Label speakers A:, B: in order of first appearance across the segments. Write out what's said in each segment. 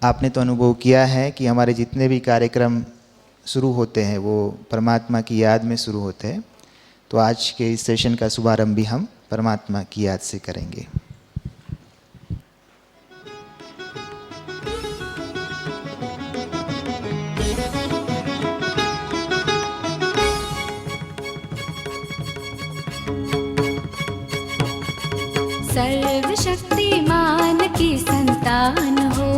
A: आपने तो अनुभव किया है कि हमारे जितने भी कार्यक्रम शुरू होते हैं वो परमात्मा की याद में शुरू होते हैं। तो आज के इस सेशन का शुभारंभ भी हम परमात्मा की याद से करेंगे।
B: सर्वशक्तिमान की संतान हो,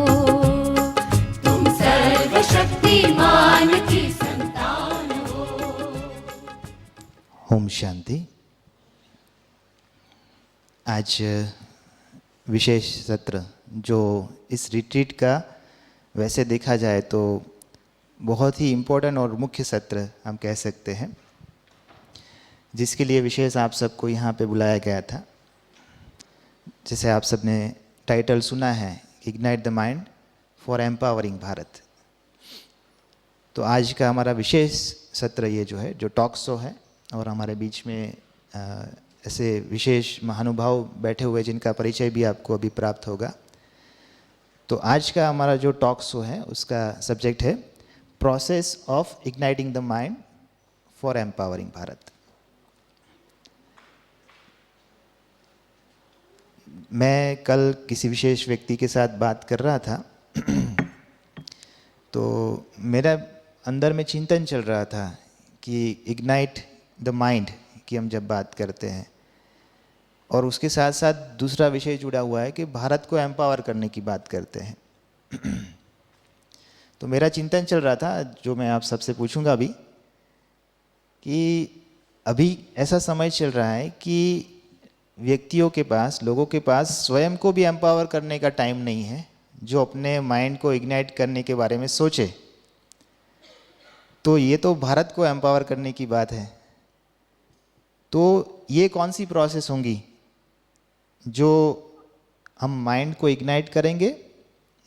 B: तुम सर्वशक्तिमान की संतान हो।
A: ओम शांति। आज विशेष सत्र जो इस रिट्रीट का वैसे देखा जाए तो बहुत ही इम्पोर्टेंट और मुख्य सत्र हम कह सकते हैं, जिसके लिए विशेष आप सबको यहाँ पे बुलाया गया था। जैसे आप सब ने टाइटल सुना है, ignite the mind for empowering Bharat. तो आज का हमारा विशेष सत्र ये जो है, जो टॉक शो है, और हमारे बीच में ऐसे विशेष महानुभाव बैठे हुए जिनका परिचय भी आपको अभी प्राप्त होगा। तो आज का हमारा जो टॉक शो है उसका सब्जेक्ट है process of igniting the mind for empowering Bharat. मैं कल किसी विशेष व्यक्ति के साथ बात कर रहा था तो मेरा अंदर में चिंतन चल रहा था कि इग्नाइट द माइंड की हम जब बात करते हैं, और उसके साथ साथ दूसरा विषय जुड़ा हुआ है कि भारत को एम्पावर करने की बात करते हैं। तो मेरा चिंतन चल रहा था, जो मैं आप सबसे पूछूंगा अभी, कि अभी ऐसा समय चल रहा है कि व्यक्तियों के पास, लोगों के पास स्वयं को भी एम्पावर करने का टाइम नहीं है, जो अपने माइंड को इग्नाइट करने के बारे में सोचे। तो ये तो भारत को एम्पावर करने की बात है। तो ये कौन सी प्रोसेस होंगी जो हम माइंड को इग्नाइट करेंगे,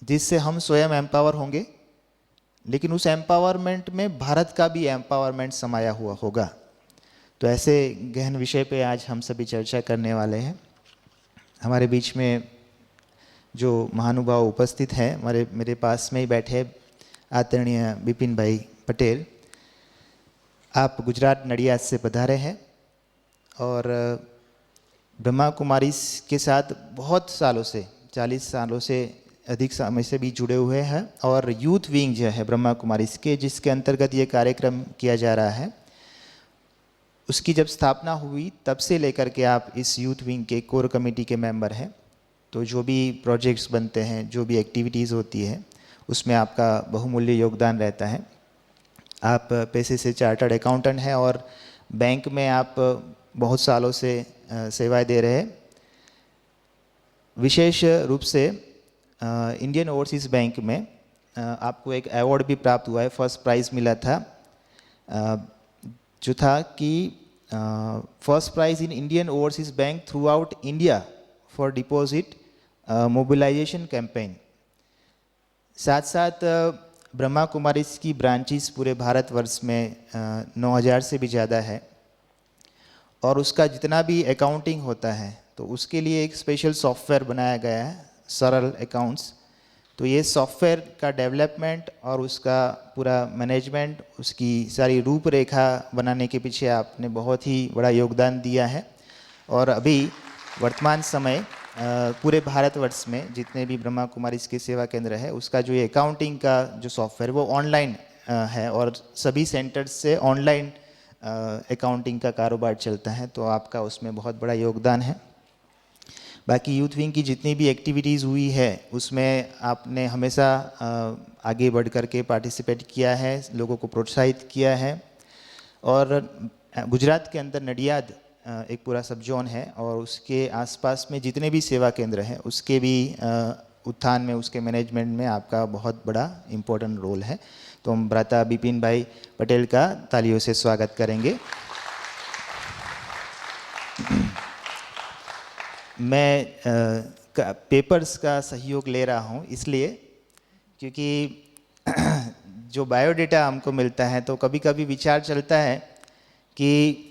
A: जिससे हम स्वयं एम्पावर होंगे, लेकिन उस एम्पावरमेंट में भारत का भी एम्पावरमेंट समाया हुआ होगा। तो ऐसे गहन विषय पे आज हम सभी चर्चा करने वाले हैं। हमारे बीच में जो महानुभाव उपस्थित हैं, मेरे पास में ही बैठे आदरणीय बिपिन भाई पटेल। आप गुजरात नडियाद से पधारे हैं और ब्रह्मा कुमारी के साथ बहुत सालों से, 40 सालों से अधिक समय से भी जुड़े हुए हैं। और यूथ विंग जो है ब्रह्मा कुमारी के, जिसके अंतर्गत ये कार्यक्रम किया जा रहा है, उसकी जब स्थापना हुई तब से लेकर के आप इस यूथ विंग के कोर कमेटी के मेंबर हैं। तो जो भी प्रोजेक्ट्स बनते हैं, जो भी एक्टिविटीज़ होती है, उसमें आपका बहुमूल्य योगदान रहता है। आप पैसे से चार्टर्ड अकाउंटेंट हैं और बैंक में आप बहुत सालों से सेवाएं दे रहे हैं। विशेष रूप से इंडियन ओवरसीज़ बैंक में आपको एक अवार्ड भी प्राप्त हुआ है, फर्स्ट प्राइज़ मिला था, जो था कि first prize in Indian Overseas Bank throughout India for deposit mobilization campaign. साथ साथ ब्रह्मा कुमारीज की ब्रांचेस पूरे भारतवर्ष में 9000 से भी ज़्यादा है, और उसका जितना भी अकाउंटिंग होता है तो उसके लिए एक स्पेशल सॉफ्टवेयर बनाया गया है, सरल अकाउंट्स। तो ये सॉफ्टवेयर का डेवलपमेंट और उसका पूरा मैनेजमेंट, उसकी सारी रूपरेखा बनाने के पीछे आपने बहुत ही बड़ा योगदान दिया है। और अभी वर्तमान समय पूरे भारतवर्ष में जितने भी ब्रह्मा कुमारीज के सेवा केंद्र है, उसका जो ये अकाउंटिंग का जो सॉफ्टवेयर वो ऑनलाइन है, और सभी सेंटर्स से ऑनलाइन अकाउंटिंग का कारोबार चलता है। तो आपका उसमें बहुत बड़ा योगदान है। बाकी यूथ विंग की जितनी भी एक्टिविटीज़ हुई है उसमें आपने हमेशा आगे बढ़ कर के पार्टिसिपेट किया है, लोगों को प्रोत्साहित किया है। और गुजरात के अंदर नडियाद एक पूरा सब जोन है, और उसके आसपास में जितने भी सेवा केंद्र हैं उसके भी उत्थान में, उसके मैनेजमेंट में आपका बहुत बड़ा इम्पोर्टेंट रोल है। तो हम भ्राता बिपिन भाई पटेल का तालियों से स्वागत करेंगे। मैं पेपर्स का सहयोग ले रहा हूँ इसलिए क्योंकि जो बायोडेटा हमको मिलता है तो कभी कभी विचार चलता है कि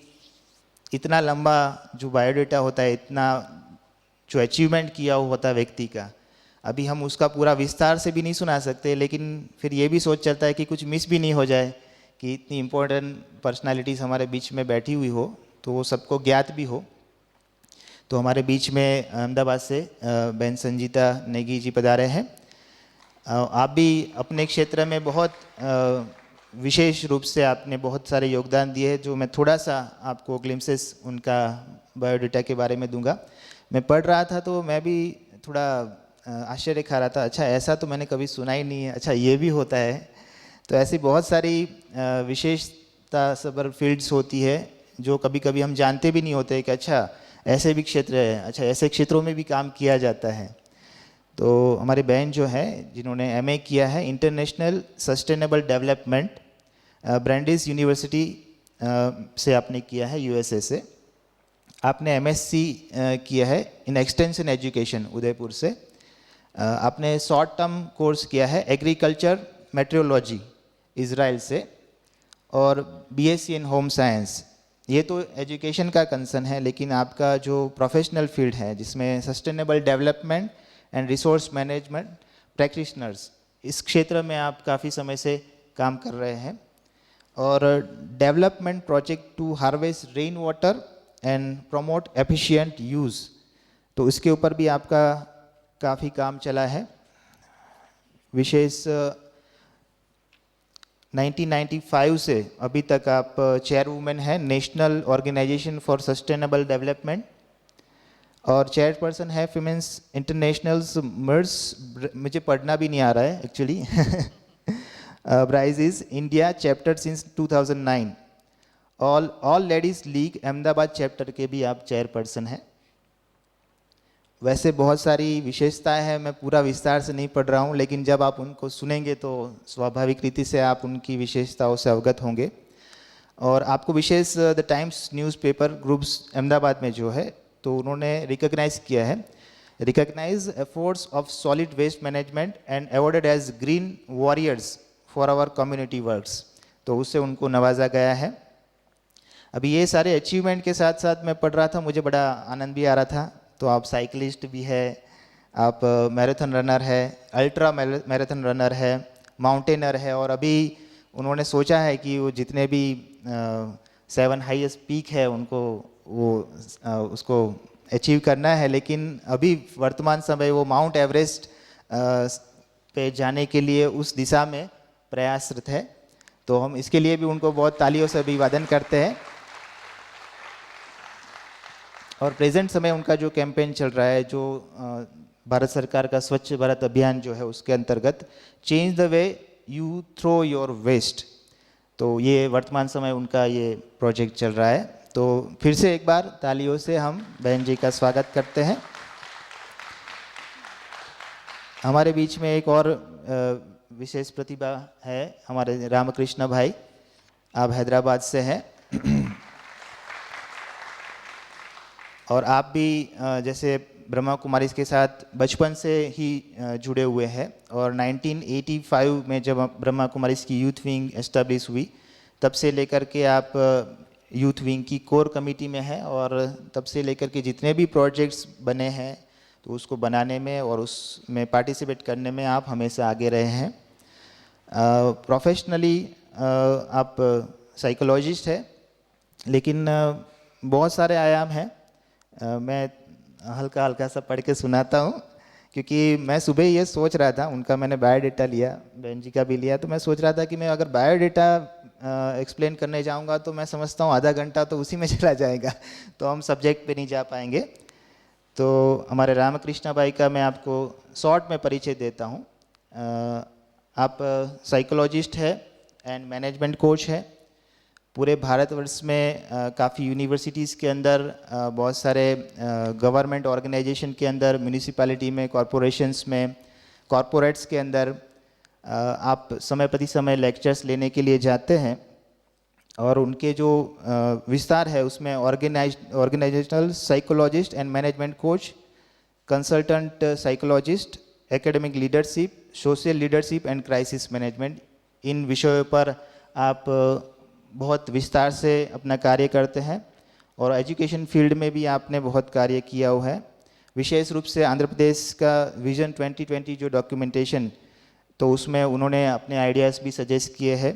A: इतना लंबा जो बायोडेटा होता है, इतना जो अचीवमेंट किया हुआ होता है व्यक्ति का, अभी हम उसका पूरा विस्तार से भी नहीं सुना सकते, लेकिन फिर ये भी सोच चलता है कि कुछ मिस भी नहीं हो जाए कि इतनी इम्पोर्टेंट पर्सनालिटीज़ हमारे बीच में बैठी हुई हो तो वो सबको ज्ञात भी हो। तो हमारे बीच में अहमदाबाद से बहन संजीता नेगी जी पधारे हैं। आप भी अपने क्षेत्र में बहुत विशेष रूप से आपने बहुत सारे योगदान दिए हैं, जो मैं थोड़ा सा आपको ग्लिम्सेस उनका बायोडाटा के बारे में दूंगा। मैं पढ़ रहा था तो मैं भी थोड़ा आश्चर्य खा रहा था, अच्छा ऐसा तो मैंने कभी सुना ही नहीं है, अच्छा ये भी होता है। तो ऐसी बहुत सारी विशेषता सबर फील्ड्स होती है जो कभी कभी हम जानते भी नहीं होते कि अच्छा ऐसे भी क्षेत्र है, अच्छा ऐसे क्षेत्रों में भी काम किया जाता है। तो हमारे बहन जो है जिन्होंने एमए किया है international sustainable development Brandeis university से आपने किया है यूएसए से। आपने एमएससी किया है इन एक्सटेंशन एजुकेशन उदयपुर से। आपने शॉर्ट टर्म कोर्स किया है एग्रीकल्चर मेट्रोलॉजी इजराइल से और बीएससी इन होम साइंस। ये तो एजुकेशन का कंसर्न है, लेकिन आपका जो प्रोफेशनल फील्ड है जिसमें sustainable development and resource management practitioners, इस क्षेत्र में आप काफ़ी समय से काम कर रहे हैं। और development project to harvest rain water and promote efficient use, तो इसके ऊपर भी आपका काफ़ी काम चला है। विशेष 1995 से अभी तक आप चेयरवुमेन हैं national organisation for sustainable development और चेयरपर्सन है फीमेंस इंटरनेशनल्स मर्स, मुझे पढ़ना भी नहीं आ रहा है एक्चुअली ब्राइजिस India chapter since 2009। All ladies league Ahmedabad chapter के भी आप चेयरपर्सन हैं। वैसे बहुत सारी विशेषताएं हैं, मैं पूरा विस्तार से नहीं पढ़ रहा हूं, लेकिन जब आप उनको सुनेंगे तो स्वाभाविक रीति से आप उनकी विशेषताओं से अवगत होंगे। और आपको विशेष the Times newspaper groups Ahmedabad में जो है तो उन्होंने रिकॉग्नाइज किया है, recognise efforts of solid waste management and awarded as green warriors for our community works, तो उससे उनको नवाजा गया है। अभी ये सारे अचीवमेंट के साथ साथ मैं पढ़ रहा था, मुझे बड़ा आनंद भी आ रहा था। तो आप साइकिलिस्ट भी है, आप मैराथन रनर है, अल्ट्रा मैराथन रनर है, माउंटेनर है, और अभी उन्होंने सोचा है कि वो जितने भी 7 हाईएस्ट पीक है उनको उसको अचीव करना है। लेकिन अभी वर्तमान समय वो माउंट एवरेस्ट पे जाने के लिए उस दिशा में प्रयासरत है। तो हम इसके लिए भी उनको बहुत तालियों से अभिवादन करते हैं। और प्रेजेंट समय उनका जो कैंपेन चल रहा है, जो भारत सरकार का स्वच्छ भारत अभियान जो है उसके अंतर्गत change the way you throw your waste, तो ये वर्तमान समय उनका ये प्रोजेक्ट चल रहा है। तो फिर से एक बार तालियों से हम बहन जी का स्वागत करते हैं। हमारे बीच में एक और विशेष प्रतिभा है, हमारे रामकृष्ण भाई, आप हैदराबाद से हैं और आप भी जैसे ब्रह्मा कुमारी के साथ बचपन से ही जुड़े हुए हैं। और 1985 में जब ब्रह्मा कुमारी की यूथ विंग एस्टेब्लिश हुई, तब से लेकर के आप यूथ विंग की कोर कमेटी में हैं और तब से लेकर के जितने भी प्रोजेक्ट्स बने हैं तो उसको बनाने में और उसमें पार्टिसिपेट करने में आप हमेशा आगे रहे हैं। प्रोफेशनली आप साइकोलॉजिस्ट है, लेकिन बहुत सारे आयाम हैं। मैं हल्का हल्का सा पढ़ के सुनाता हूँ, क्योंकि मैं सुबह ये सोच रहा था, उनका मैंने बायोडाटा लिया, बहन जी का भी लिया, तो मैं सोच रहा था कि मैं अगर बायोडाटा एक्सप्लेन करने जाऊँगा तो मैं समझता हूँ आधा घंटा तो उसी में चला जाएगा, तो हम सब्जेक्ट पे नहीं जा पाएंगे। तो हमारे रामकृष्ण भाई का मैं आपको शॉर्ट में परिचय देता हूँ। आप साइकोलॉजिस्ट है एंड मैनेजमेंट कोच है। पूरे भारतवर्ष में काफ़ी यूनिवर्सिटीज़ के अंदर, बहुत सारे गवर्नमेंट ऑर्गेनाइजेशन के अंदर, म्यूनिसिपैलिटी में, कॉरपोरेशंस में, कॉरपोरेट्स के अंदर आप समय प्रति समय लेक्चर्स लेने के लिए जाते हैं। और उनके जो विस्तार है उसमें organisational psychologist and management coach, consultant psychologist, academic leadership, social leadership and crisis management, इन विषयों पर आप बहुत विस्तार से अपना कार्य करते हैं। और एजुकेशन फील्ड में भी आपने बहुत कार्य किया हुआ है। विशेष रूप से आंध्र प्रदेश का विजन 2020 जो डॉक्यूमेंटेशन, तो उसमें उन्होंने अपने आइडियाज़ भी सजेस्ट किए हैं।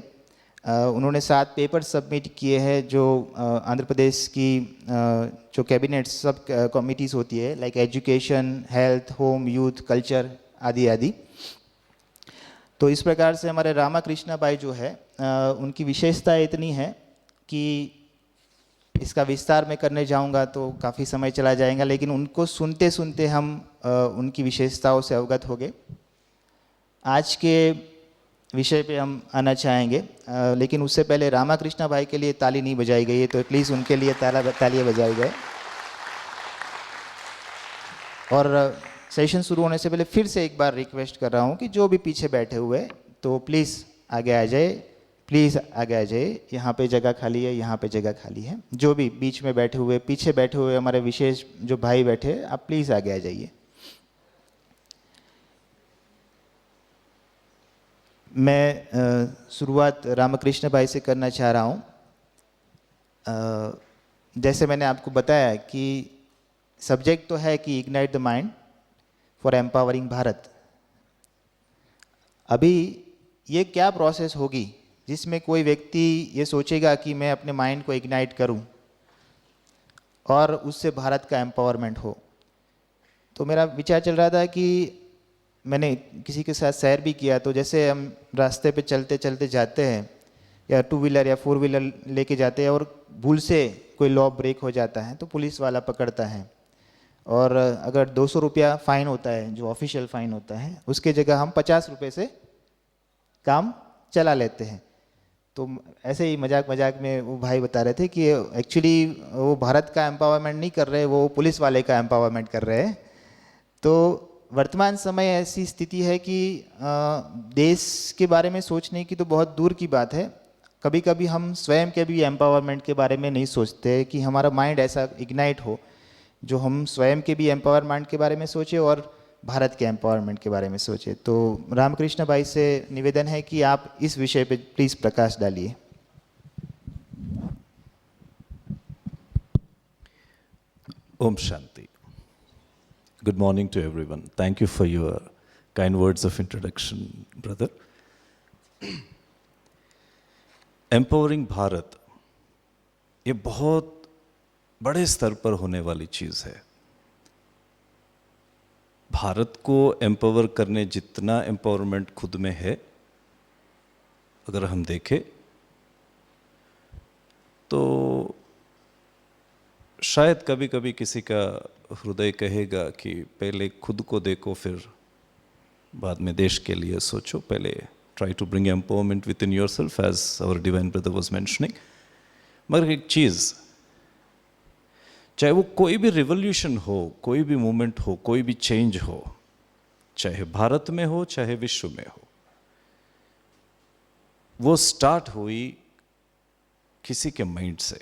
A: उन्होंने 7 पेपर सबमिट किए हैं जो आंध्र प्रदेश की जो कैबिनेट सब कमिटीज़ होती है, like education, health, home, youth, culture आदि आदि। तो इस प्रकार से हमारे रामाकृष्णा भाई जो है उनकी विशेषता इतनी है कि इसका विस्तार मैं करने जाऊंगा तो काफ़ी समय चला जाएगा, लेकिन उनको सुनते सुनते हम उनकी विशेषताओं से अवगत हो गए। आज के विषय पे हम आना चाहेंगे, लेकिन उससे पहले रामाकृष्णा भाई के लिए ताली नहीं बजाई गई है, तो प्लीज़ उनके लिए तालियां बजाई जाए। और सेशन शुरू होने से पहले फिर से एक बार रिक्वेस्ट कर रहा हूँ कि जो भी पीछे बैठे हुए तो प्लीज़ आगे आ जाए, प्लीज़ आगे आ जाए। यहाँ पे जगह खाली है, यहाँ पे जगह खाली है। जो भी बीच में बैठे हुए, पीछे बैठे हुए हमारे विशेष जो भाई बैठे, आप प्लीज़ आगे आ जाइए। मैं शुरुआत रामकृष्ण भाई से करना चाह रहा हूँ। जैसे मैंने आपको बताया कि सब्जेक्ट तो है कि ignite the mind for empowering Bharat. अभी ये क्या प्रोसेस होगी जिसमें कोई व्यक्ति ये सोचेगा कि मैं अपने माइंड को इग्नाइट करूं और उससे भारत का एम्पावरमेंट हो। तो मेरा विचार चल रहा था कि मैंने किसी के साथ सैर भी किया, तो जैसे हम रास्ते पे चलते चलते जाते हैं या 2 व्हीलर या 4 व्हीलर लेके जाते हैं और भूल से कोई लॉ ब्रेक हो जाता है तो पुलिस वाला पकड़ता है, और अगर 200 रुपया फ़ाइन होता है जो ऑफिशियल फ़ाइन होता है, उसके जगह हम 50 रुपये से काम चला लेते हैं। तो ऐसे ही मजाक मजाक में वो भाई बता रहे थे कि एक्चुअली वो भारत का एम्पावरमेंट नहीं कर रहे, वो पुलिस वाले का एम्पावरमेंट कर रहे हैं। तो वर्तमान समय ऐसी स्थिति है कि देश के बारे में सोचने की तो बहुत दूर की बात है, कभी कभी हम स्वयं के भी एम्पावरमेंट के बारे में नहीं सोचते कि हमारा माइंड ऐसा इग्नाइट हो जो हम स्वयं के भी एम्पावरमेंट के बारे में सोचें और भारत के एम्पावरमेंट के बारे में सोचें। तो रामकृष्ण भाई से निवेदन है कि आप इस विषय पे प्लीज़ प्रकाश डालिए।
C: Om Shanti. Good morning to everyone. Thank you for your kind words of introduction, brother. Empowering Bharat, ये बहुत बड़े स्तर पर होने वाली चीज़ है। भारत को एम्पावर करने जितना एम्पावरमेंट खुद में है, अगर हम देखें तो शायद कभी कभी किसी का हृदय कहेगा कि पहले खुद को देखो फिर बाद में देश के लिए सोचो। पहले try to bring empowerment within yourself, as our divine brother was mentioning. मगर एक चीज़, चाहे वो कोई भी रिवॉल्यूशन हो, कोई भी मूवमेंट हो, कोई भी चेंज हो, चाहे भारत में हो चाहे विश्व में हो, वो स्टार्ट हुई किसी के माइंड से।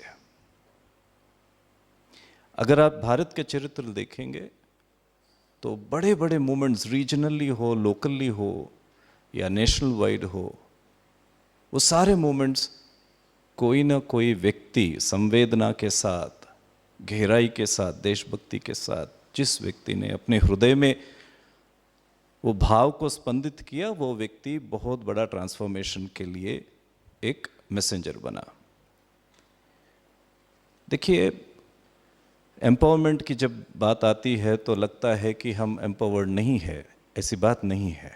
C: अगर आप भारत के चरित्र देखेंगे तो बड़े बड़े मूवमेंट्स रीजनली हो, लोकली हो या नेशनल वाइड हो, वो सारे मूवमेंट्स कोई ना कोई व्यक्ति संवेदना के साथ, गहराई के साथ, देशभक्ति के साथ, जिस व्यक्ति ने अपने हृदय में वो भाव को स्पंदित किया, वो व्यक्ति बहुत बड़ा ट्रांसफॉर्मेशन के लिए एक मैसेंजर बना। देखिए, एम्पावरमेंट की जब बात आती है तो लगता है कि हम एम्पावर्ड नहीं है। ऐसी बात नहीं है।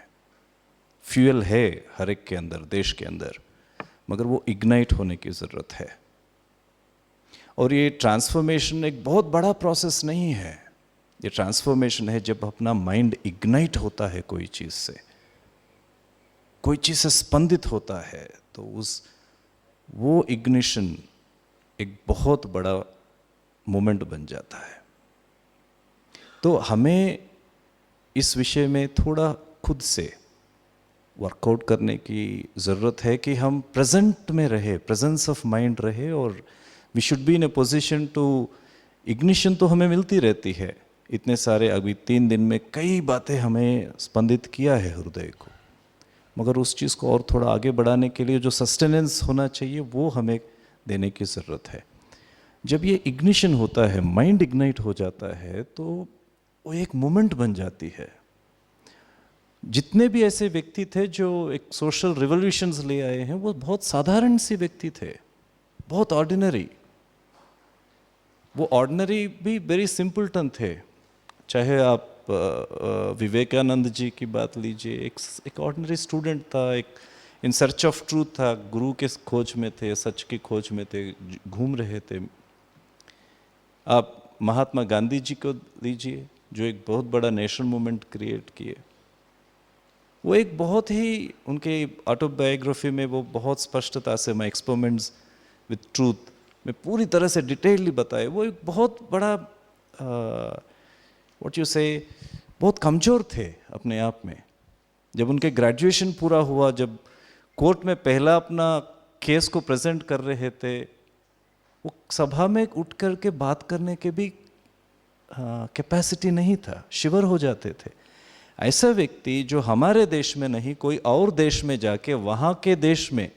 C: फ्यूल है हर एक के अंदर, देश के अंदर, मगर वो इग्नाइट होने की ज़रूरत है। और ये ट्रांसफॉर्मेशन एक बहुत बड़ा प्रोसेस नहीं है। ये ट्रांसफॉर्मेशन है जब अपना माइंड इग्नाइट होता है कोई चीज़ से, कोई चीज़ से स्पंदित होता है, तो वो इग्निशन एक बहुत बड़ा मोमेंट बन जाता है। तो हमें इस विषय में थोड़ा खुद से वर्कआउट करने की ज़रूरत है कि हम प्रेजेंट में रहे, प्रेजेंस ऑफ माइंड रहे, और we should be in a position to, ignition तो हमें मिलती रहती है। इतने सारे अभी 3 दिन में कई बातें हमें स्पंदित किया है हृदय को, मगर उस चीज़ को और थोड़ा आगे बढ़ाने के लिए जो सस्टेनेंस होना चाहिए वो हमें देने की ज़रूरत है। जब ये इग्निशन होता है, माइंड इग्नाइट हो जाता है, तो वो एक मोमेंट बन जाती है। जितने भी ऐसे व्यक्ति थे जो एक सोशल रिवॉल्यूशंस ले आए हैं, वो बहुत साधारण से व्यक्ति थे, बहुत ऑर्डिनरी। वो ऑर्डिनरी भी वेरी सिंपलटन थे। चाहे आप विवेकानंद जी की बात लीजिए, एक ऑर्डिनरी स्टूडेंट था, एक इन सर्च ऑफ ट्रूथ था, गुरु के खोज में थे, सच की खोज में थे, घूम रहे थे। आप महात्मा गांधी जी को लीजिए, जो एक बहुत बड़ा नेशनल मूवमेंट क्रिएट किए। वो एक बहुत ही, उनके ऑटोबायोग्राफी में वो बहुत स्पष्टता से माई एक्सपेरिमेंट्स विथ ट्रूथ में पूरी तरह से डिटेलली बताए। वो एक बहुत बड़ा व्हाट यू से, बहुत कमज़ोर थे अपने आप में। जब उनके ग्रेजुएशन पूरा हुआ, जब कोर्ट में पहला अपना केस को प्रेजेंट कर रहे थे, वो सभा में उठ कर के बात करने के भी कैपेसिटी नहीं था, शिवर हो जाते थे। ऐसा व्यक्ति जो हमारे देश में नहीं, कोई और देश में जाके वहाँ के देश में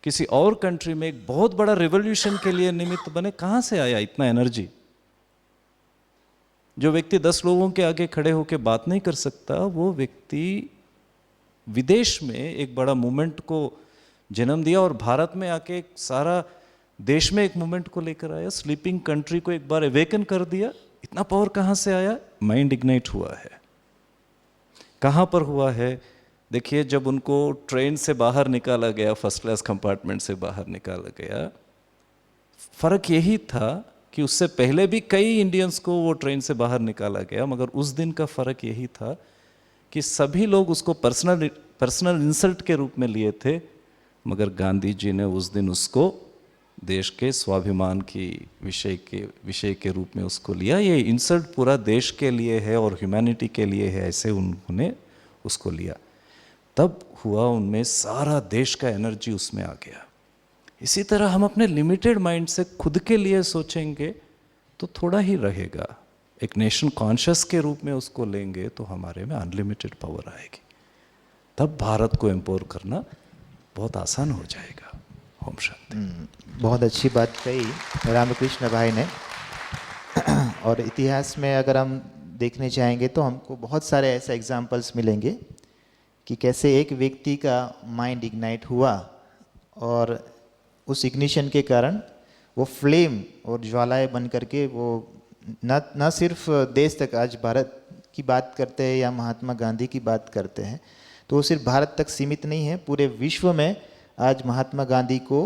C: किसी और कंट्री में एक बहुत बड़ा रिवॉल्यूशन के लिए निमित्त बने, कहाँ से आया इतना एनर्जी? जो व्यक्ति 10 लोगों के आगे खड़े होकर बात नहीं कर सकता, वो व्यक्ति विदेश में एक बड़ा मूवमेंट को जन्म दिया और भारत में आके एक सारा देश में एक मूवमेंट को लेकर आया, स्लीपिंग कंट्री को एक बार अवेकन कर दिया। इतना पावर कहाँ से आया? माइंड इग्नाइट हुआ है। कहाँ पर हुआ है? देखिए, जब उनको ट्रेन से बाहर निकाला गया, फर्स्ट क्लास कंपार्टमेंट से बाहर निकाला गया, फर्क यही था कि उससे पहले भी कई इंडियंस को वो ट्रेन से बाहर निकाला गया, मगर उस दिन का फर्क यही था कि सभी लोग उसको पर्सनल इंसल्ट के रूप में लिए थे, मगर गांधी जी ने उस दिन उसको देश के स्वाभिमान की विषय के रूप में उसको लिया। ये इंसल्ट पूरा देश के लिए है और ह्यूमैनिटी के लिए है, ऐसे उन्होंने उसको लिया। तब हुआ उनमें सारा देश का एनर्जी उसमें आ गया। इसी तरह हम अपने लिमिटेड माइंड से खुद के लिए सोचेंगे तो थोड़ा ही रहेगा। एक नेशन कॉन्शियस के रूप में उसको लेंगे तो हमारे में अनलिमिटेड पावर आएगी। तब भारत को एम्पावर करना बहुत आसान हो जाएगा। ओम शांति।
A: बहुत अच्छी बात कही रामकृष्ण भाई ने। और इतिहास में अगर हम देखने चाहेंगे तो हमको बहुत सारे ऐसे एग्जाम्पल्स मिलेंगे कि कैसे एक व्यक्ति का माइंड इग्नाइट हुआ और उस इग्निशन के कारण वो फ्लेम और ज्वालाएं बन करके वो न सिर्फ देश तक, आज भारत की बात करते हैं या महात्मा गांधी की बात करते हैं तो वो सिर्फ भारत तक सीमित नहीं है, पूरे विश्व में आज महात्मा गांधी को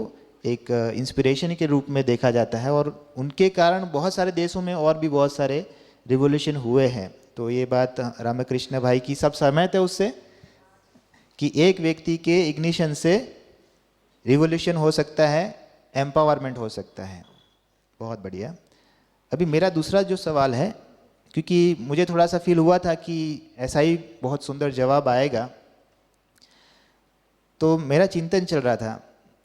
A: एक इंस्पिरेशन के रूप में देखा जाता है और उनके कारण बहुत सारे देशों में और भी बहुत सारे रिवॉल्यूशन हुए हैं। तो ये बात रामकृष्ण भाई की सब सहमत है उससे कि एक व्यक्ति के इग्निशन से रिवॉल्यूशन हो सकता है, एम्पावरमेंट हो सकता है। बहुत बढ़िया। अभी मेरा दूसरा जो सवाल है, क्योंकि मुझे थोड़ा सा फील हुआ था कि ऐसा ही बहुत सुंदर जवाब आएगा, तो मेरा चिंतन चल रहा था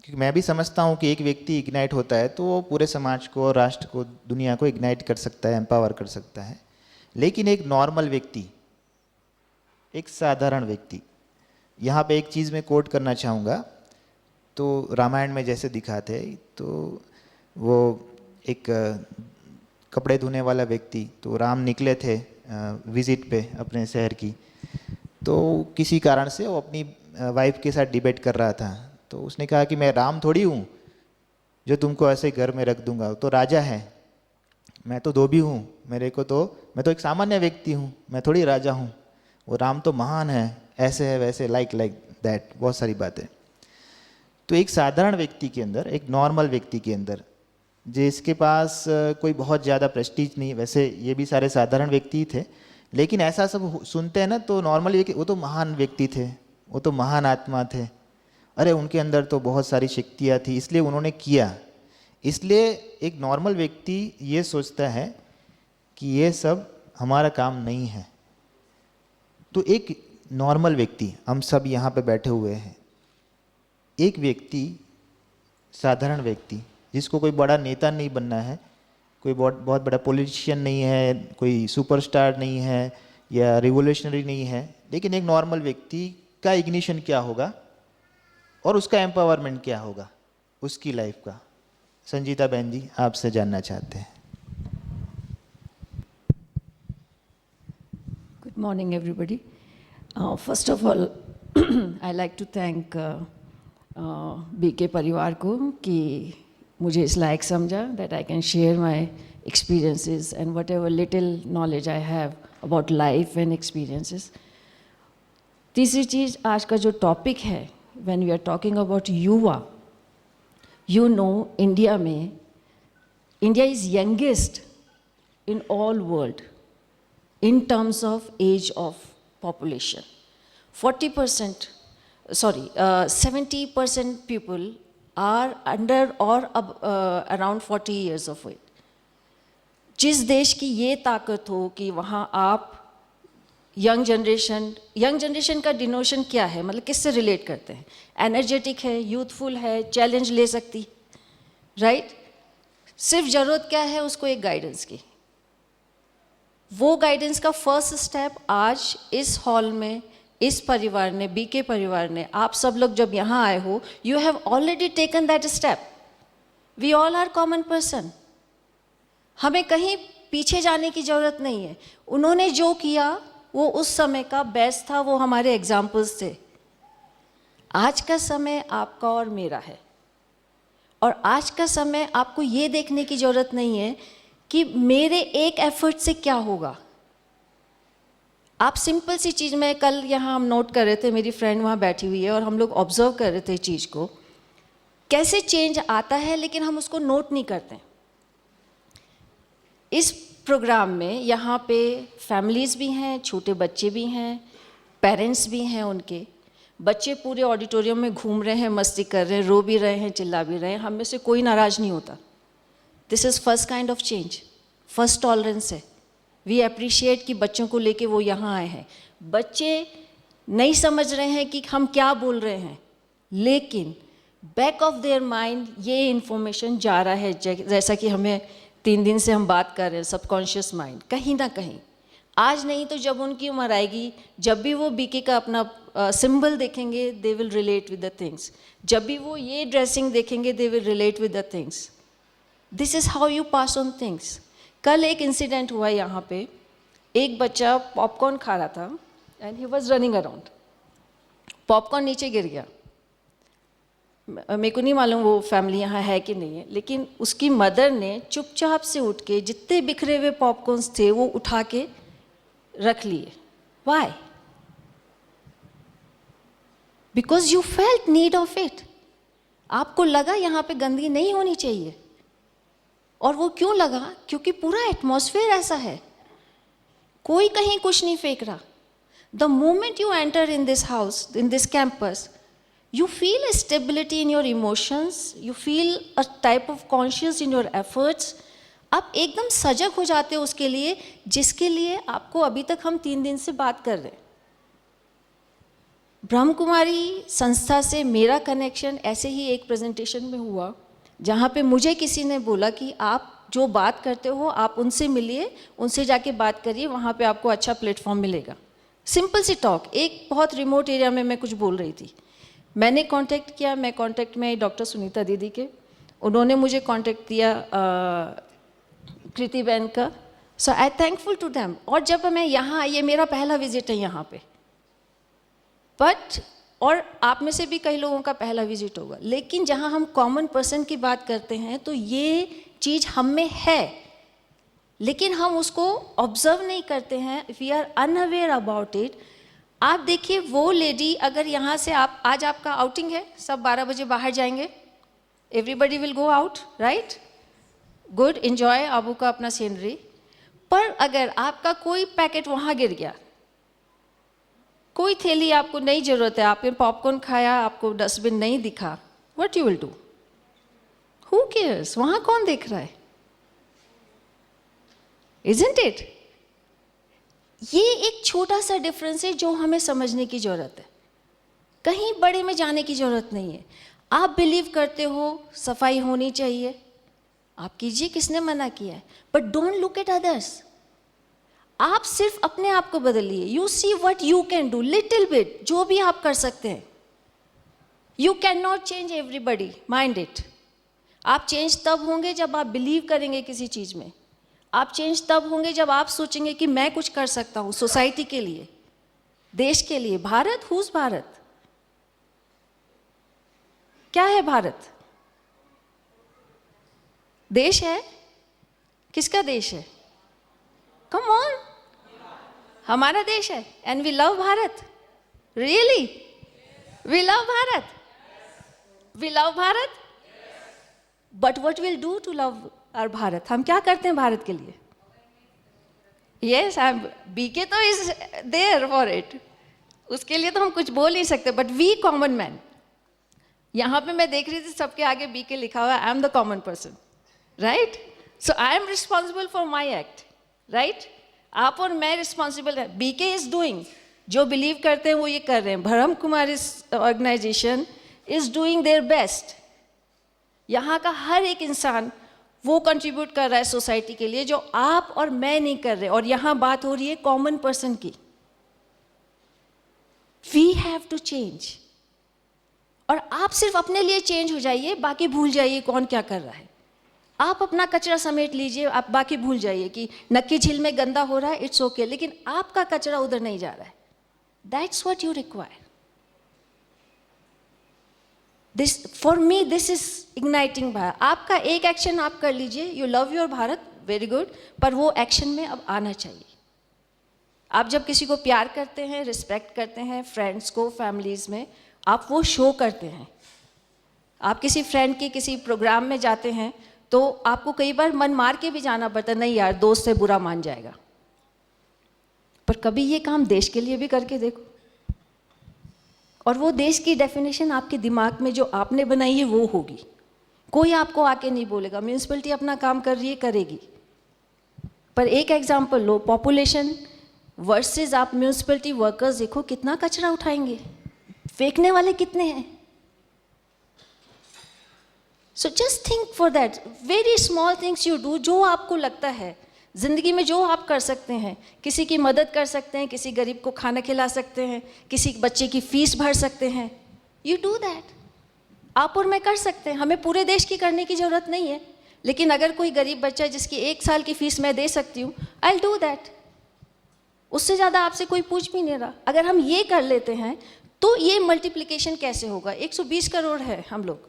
A: क्योंकि मैं भी समझता हूँ कि एक व्यक्ति इग्नाइट होता है तो वो पूरे समाज को, राष्ट्र को, दुनिया को इग्नाइट कर सकता है, एम्पावर कर सकता है। लेकिन एक नॉर्मल व्यक्ति, एक साधारण व्यक्ति, यहाँ पे एक चीज़ मैं कोट करना चाहूँगा। तो रामायण में जैसे दिखाते तो वो एक कपड़े धोने वाला व्यक्ति, तो राम निकले थे विजिट पे अपने शहर की, तो किसी कारण से वो अपनी वाइफ के साथ डिबेट कर रहा था। तो उसने कहा कि मैं राम थोड़ी हूँ जो तुमको ऐसे घर में रख दूंगा, तो राजा है, मैं तो धोबी हूँ, मैं तो एक सामान्य व्यक्ति हूँ, मैं थोड़ी राजा हूँ, वो राम तो महान है, ऐसे है वैसे, लाइक दैट, बहुत सारी बातें। तो एक साधारण व्यक्ति के अंदर, एक नॉर्मल व्यक्ति के अंदर, जिसके पास कोई बहुत ज़्यादा प्रेस्टीज नहीं, वैसे ये भी सारे साधारण व्यक्ति थे, लेकिन ऐसा सब सुनते हैं ना तो नॉर्मल व्यक्ति, वो तो महान व्यक्ति थे, वो तो महान आत्मा थे, अरे उनके अंदर तो बहुत सारी शक्तियाँ थी इसलिए उन्होंने किया। इसलिए एक नॉर्मल व्यक्ति ये सोचता है कि ये सब हमारा काम नहीं है। तो एक नॉर्मल व्यक्ति, हम सब यहाँ पे बैठे हुए हैं, एक व्यक्ति, साधारण व्यक्ति जिसको कोई बड़ा नेता नहीं बनना है, कोई बहुत बड़ा पॉलिटिशियन नहीं है, कोई सुपरस्टार नहीं है या रिवोल्यूशनरी नहीं है, लेकिन एक नॉर्मल व्यक्ति का इग्निशन क्या होगा और उसका एम्पावरमेंट क्या होगा उसकी लाइफ का। संजीता बहन जी, आपसे जानना चाहते हैं।
D: Morning, everybody. First of all, I like to thank BK परिवार को कि मुझे इस लायक समझा that I can share my experiences and whatever little knowledge I have about life and experiences. तीसरी चीज़, आज का जो टॉपिक है, when we are talking about युवा, you know India में, India is youngest in all world in terms of age of population. 40%, 70% people are under or around 40 years of age. जिस देश की ये ताकत हो कि वहाँ आप यंग जनरेशन का डिनोशन क्या है, मतलब किससे रिलेट करते हैं? एनर्जेटिक है, यूथफुल है, चैलेंज ले सकती, राइट? सिर्फ ज़रूरत क्या है उसको? एक गाइडेंस की। वो गाइडेंस का फर्स्ट स्टेप आज इस हॉल में, इस परिवार ने, बीके परिवार ने, आप सब लोग जब यहाँ आए हो, you have already taken that step. We all are common person, हमें कहीं पीछे जाने की ज़रूरत नहीं है। उन्होंने जो किया वो उस समय का बेस्ट था, वो हमारे एग्जाम्पल्स थे। आज का समय आपका और मेरा है, और आज का समय आपको ये देखने की ज़रूरत नहीं है कि मेरे एक एफर्ट से क्या होगा। आप सिंपल सी चीज़ में, कल यहाँ हम नोट कर रहे थे, मेरी फ्रेंड वहाँ बैठी हुई है और हम लोग ऑब्जर्व कर रहे थे चीज़ को, कैसे चेंज आता है लेकिन हम उसको नोट नहीं करते। इस प्रोग्राम में यहाँ पे फैमिलीज़ भी हैं, छोटे बच्चे भी हैं, पेरेंट्स भी हैं, उनके बच्चे पूरे ऑडिटोरियम में घूम रहे हैं, मस्ती कर रहे हैं, रो भी रहे हैं, चिल्ला भी रहे हैं, हम में से कोई नाराज़ नहीं होता। This is first kind of change, first tolerance है। वी अप्रिशिएट कि बच्चों को लेके वो यहाँ आए हैं। बच्चे नहीं समझ रहे हैं कि हम क्या बोल रहे हैं, लेकिन बैक ऑफ देयर माइंड ये इन्फॉर्मेशन जा रहा है, जैसा कि हमें 3 दिन से हम बात कर रहे हैं, सबकॉन्शियस माइंड कहीं ना कहीं। आज नहीं तो जब उनकी उम्र आएगी, जब भी वो बीके का अपना सिंबल देखेंगे, they will relate with the things. जब भी वो ये ड्रेसिंग देखेंगे, they will relate with the things. This is how you pass on things. कल एक इंसिडेंट हुआ यहाँ पे, एक बच्चा पॉपकॉर्न खा रहा था and he was running around, popcorn नीचे गिर गया। मेरे को नहीं मालूम वो फैमिली यहाँ है कि नहीं है, लेकिन उसकी मदर ने चुपचाप से उठ के जितने बिखरे हुए पॉपकॉर्न्स थे वो उठा के रख लिए। Why? Because you felt need of it. आपको लगा यहाँ पे गंदगी नहीं होनी चाहिए। और वो क्यों लगा? क्योंकि पूरा एटमॉस्फेयर ऐसा है, कोई कहीं कुछ नहीं फेंक रहा। The moment you enter in this house, in this campus, you feel a stability in your emotions, you feel a type of conscious in your efforts. आप एकदम सजग हो जाते हो उसके लिए जिसके लिए आपको अभी तक हम 3 दिन से बात कर रहे हैं। ब्रह्म कुमारी संस्था से मेरा कनेक्शन ऐसे ही एक प्रेजेंटेशन में हुआ, जहाँ पे मुझे किसी ने बोला कि आप जो बात करते हो आप उनसे मिलिए, उनसे जाके बात करिए, वहाँ पे आपको अच्छा प्लेटफॉर्म मिलेगा। सिंपल सी टॉक। एक बहुत रिमोट एरिया में मैं कुछ बोल रही थी, मैंने कांटेक्ट किया, मैं कांटेक्ट में डॉक्टर सुनीता दीदी के, उन्होंने मुझे कांटेक्ट दिया कृति बहन का। सो आई थैंकफुल टू देम। और जब मैं यहाँ आई, ये मेरा पहला विजिट है यहाँ पे, बट और आप में से भी कई लोगों का पहला विजिट होगा, लेकिन जहाँ हम कॉमन पर्सन की बात करते हैं तो ये चीज़ हम में है, लेकिन हम उसको ऑब्जर्व नहीं करते हैं। We are unaware about it. आप देखिए वो लेडी, अगर यहाँ से आप, आज आपका आउटिंग है, सब 12 बजे बाहर जाएंगे, everybody will go out, right? Good, enjoy Abu का अपना सीनरी। पर अगर आपका कोई पैकेट वहाँ गिर गया, कोई थैली आपको नहीं ज़रूरत है, आपने पॉपकॉर्न खाया, आपको डस्टबिन नहीं दिखा, what you will do? Who cares? वहाँ कौन देख रहा है? Isn't it? ये एक छोटा सा डिफरेंस है जो हमें समझने की ज़रूरत है। कहीं बड़े में जाने की ज़रूरत नहीं है। आप बिलीव करते हो सफाई होनी चाहिए, आप कीजिए, किसने मना किया है? But don't look at others. आप सिर्फ अपने आप को बदलिए। You see what you can do, little bit, जो भी आप कर सकते हैं। You can not change everybody, mind it. आप चेंज तब होंगे जब आप बिलीव करेंगे किसी चीज़ में। आप चेंज तब होंगे जब आप सोचेंगे कि मैं कुछ कर सकता हूँ सोसाइटी के लिए, देश के लिए। भारत, हुज भारत? क्या है भारत? देश है? किसका देश है? कम ऑन, हमारा देश है। And we love Bharat, really we love Bharat, we love Bharat. But what will do to love our Bharat? हम क्या करते हैं भारत के लिए? यस, आई एम बीके तो इज देयर फॉर इट, उसके लिए तो हम कुछ बोल नहीं सकते। बट वी कॉमन मैन, यहाँ पे मैं देख रही थी सबके आगे बीके लिखा हुआ है, I am the common person, right? So I am responsible for my act, right? आप और मैं रिस्पॉन्सिबल है। बीके इज डूइंग, जो बिलीव करते हैं वो ये कर रहे हैं। Brahma Kumari organisation is doing their best. यहाँ का हर एक इंसान वो कंट्रीब्यूट कर रहा है सोसाइटी के लिए जो आप और मैं नहीं कर रहे। और यहाँ बात हो रही है कॉमन पर्सन की। We have to change. और आप सिर्फ अपने लिए चेंज हो जाइए, बाकी भूल जाइए कौन क्या कर रहा है। आप अपना कचरा समेट लीजिए, आप बाकी भूल जाइए कि नक्की झील में गंदा हो रहा है, इट्स ओके, लेकिन आपका कचरा उधर नहीं जा रहा है। That's what you require. This for me this is igniting Bharat. आपका एक एक्शन आप कर लीजिए, you love your Bharat, very good, पर वो एक्शन में अब आना चाहिए। आप जब किसी को प्यार करते हैं, रिस्पेक्ट करते हैं, फ्रेंड्स को, फैमिलीज में, आप वो शो करते हैं। आप किसी फ्रेंड के किसी प्रोग्राम में जाते हैं तो आपको कई बार मन मार के भी जाना पड़ता है, नहीं यार दोस्त से बुरा मान जाएगा। पर कभी ये काम देश के लिए भी करके देखो, और वो देश की डेफिनेशन आपके दिमाग में जो आपने बनाई है वो होगी। कोई आपको आके नहीं बोलेगा। म्यूनिसिपैलिटी अपना काम कर रही है, करेगी। पर एक एग्जांपल लो, पॉपुलेशन वर्सेस आप म्यूनिसिपैलिटी वर्कर्स देखो कितना कचरा उठाएंगे, फेंकने वाले कितने हैं। So just think for that, very small things you do, जो आपको लगता है ज़िंदगी में जो आप कर सकते हैं। किसी की मदद कर सकते हैं, किसी गरीब को खाना खिला सकते हैं, किसी बच्चे की फीस भर सकते हैं, यू डू दैट। आप और मैं कर सकते हैं, हमें पूरे देश की करने की ज़रूरत नहीं है। लेकिन अगर कोई गरीब बच्चा जिसकी 1 साल की फीस मैं दे सकती हूँ, आई विल डू दैट। उससे ज़्यादा आपसे कोई पूछ भी नहीं रहा। अगर हम ये कर लेते हैं तो ये मल्टीप्लिकेशन कैसे होगा? 120 करोड़ है हम लोग।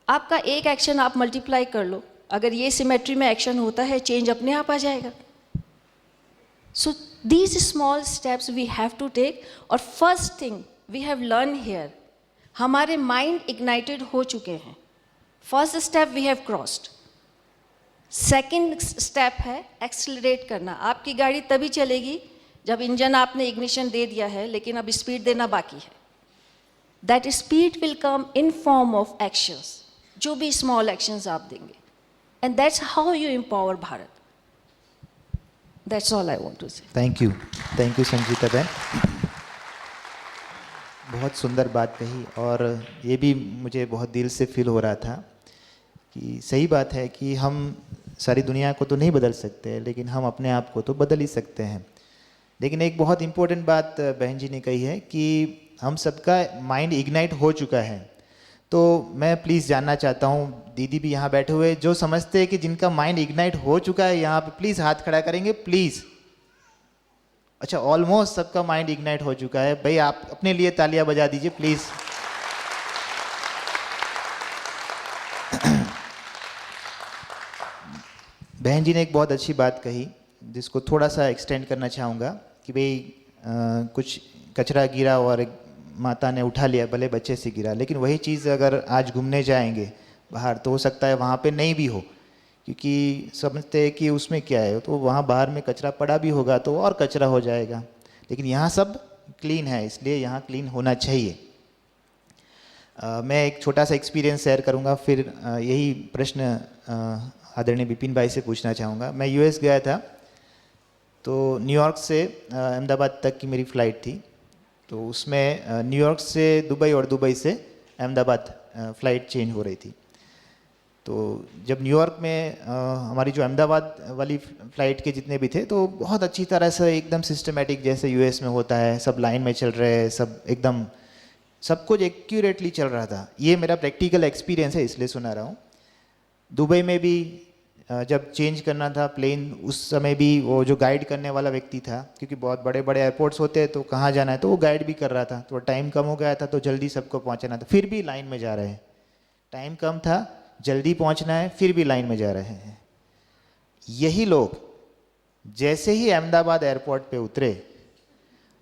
D: आपका एक एक्शन आप मल्टीप्लाई कर लो, अगर ये सिमेट्री में एक्शन होता है, चेंज अपने आप आ जाएगा। So these small steps we have to take. और first thing we have learn here, हमारे माइंड इग्नाइटेड हो चुके हैं। First step we have crossed. Second step है एक्सेलरेट करना। आपकी गाड़ी तभी चलेगी जब इंजन आपने इग्निशन दे दिया है, लेकिन अब स्पीड देना बाकी है। That speed will come in form of actions, जो भी स्मॉल एक्शंस आप देंगे, and that's how you empower Bharat. That's all I want to say.
A: Thank you Sanjeeta बहन, बहुत सुंदर बात कही। और ये भी मुझे बहुत दिल से फील हो रहा था कि सही बात है कि हम सारी दुनिया को तो नहीं बदल सकते, लेकिन हम अपने आप को तो बदल ही सकते हैं। लेकिन एक बहुत इम्पोर्टेंट बात बहन जी ने कही है कि हम सबका माइंड इग्नाइट हो चुका है। तो मैं प्लीज़ जानना चाहता हूँ, दीदी भी यहाँ बैठे हुए जो समझते हैं कि जिनका माइंड इग्नाइट हो चुका है, यहाँ पे प्लीज़ हाथ खड़ा करेंगे प्लीज़। अच्छा, ऑलमोस्ट सबका माइंड इग्नाइट हो चुका है। भाई आप अपने लिए तालियां बजा दीजिए प्लीज़। बहन जी ने एक बहुत अच्छी बात कही जिसको थोड़ा सा एक्सटेंड करना चाहूँगा कि भाई कुछ कचरा गिरा और एक माता ने उठा लिया, भले बच्चे से गिरा, लेकिन वही चीज़ अगर आज घूमने जाएंगे बाहर तो हो सकता है वहाँ पे नहीं भी हो, क्योंकि समझते हैं कि उसमें क्या है, तो वहाँ बाहर में कचरा पड़ा भी होगा तो और कचरा हो जाएगा। लेकिन यहाँ सब क्लीन है, इसलिए यहाँ क्लीन होना चाहिए। मैं एक छोटा सा एक्सपीरियंस शेयर करूँगा, फिर यही प्रश्न आदरणीय विपिन भाई से पूछना चाहूँगा। मैं यूएस गया था, तो न्यूयॉर्क से अहमदाबाद तक की मेरी फ़्लाइट थी। तो उसमें न्यूयॉर्क से दुबई और दुबई से अहमदाबाद फ़्लाइट चेंज हो रही थी। तो जब न्यूयॉर्क में हमारी जो अहमदाबाद वाली फ़्लाइट के जितने भी थे, तो बहुत अच्छी तरह से एकदम सिस्टमेटिक जैसे यूएस में होता है, सब लाइन में चल रहे हैं, सब एकदम सब कुछ एक्यूरेटली चल रहा था। ये मेरा प्रैक्टिकल एक्सपीरियंस है, इसलिए सुना रहा हूँ। दुबई में भी जब चेंज करना था प्लेन, उस समय भी वो जो गाइड करने वाला व्यक्ति था, क्योंकि बहुत बड़े बड़े एयरपोर्ट्स होते हैं तो कहाँ जाना है, तो वो गाइड भी कर रहा था, तो टाइम कम हो गया था तो जल्दी सबको पहुँचना था, फिर भी लाइन में जा रहे हैं। टाइम कम था, जल्दी पहुँचना है, फिर भी लाइन में जा रहे हैं। यही लोग जैसे ही अहमदाबाद एयरपोर्ट पे उतरे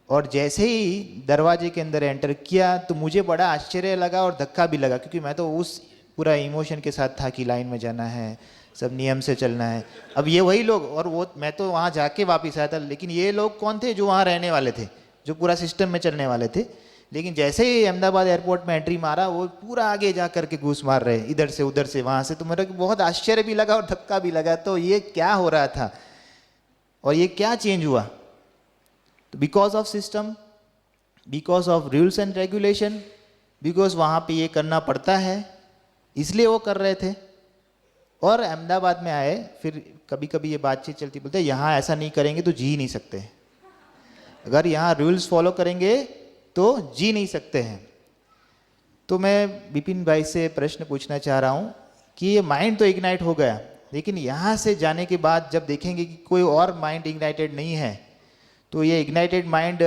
A: और जैसे ही दरवाजे के अंदर एंटर किया तो मुझे बड़ा आश्चर्य लगा और धक्का भी लगा, क्योंकि मैं तो उस पूरा इमोशन के साथ था कि लाइन में जाना है, सब नियम से चलना है। अब ये वही लोग, और वो मैं तो वहाँ जाके वापस आया था, लेकिन ये लोग कौन थे जो वहाँ रहने वाले थे, जो पूरा सिस्टम में चलने वाले थे। लेकिन जैसे ही अहमदाबाद एयरपोर्ट में एंट्री मारा, वो पूरा आगे जा करके घूस मार रहे, इधर से उधर से वहाँ से। तो मेरे को बहुत आश्चर्य भी लगा और धक्का भी लगा, तो ये क्या हो रहा था और ये क्या चेंज हुआ। तो because of system, because of rules and regulation, because वहाँ पे ये करना पड़ता है, इसलिए वो कर रहे थे। और अहमदाबाद में आए, फिर कभी कभी ये बातचीत चलती, बोलते यहाँ ऐसा नहीं करेंगे तो जी नहीं सकते, अगर यहाँ रूल्स फॉलो करेंगे तो जी नहीं सकते हैं। तो मैं विपिन भाई से प्रश्न पूछना चाह रहा हूँ कि ये माइंड तो इग्नाइट हो गया, लेकिन यहाँ से जाने के बाद जब देखेंगे कि कोई और माइंड इग्नाइटेड नहीं है, तो ये इग्नाइटेड माइंड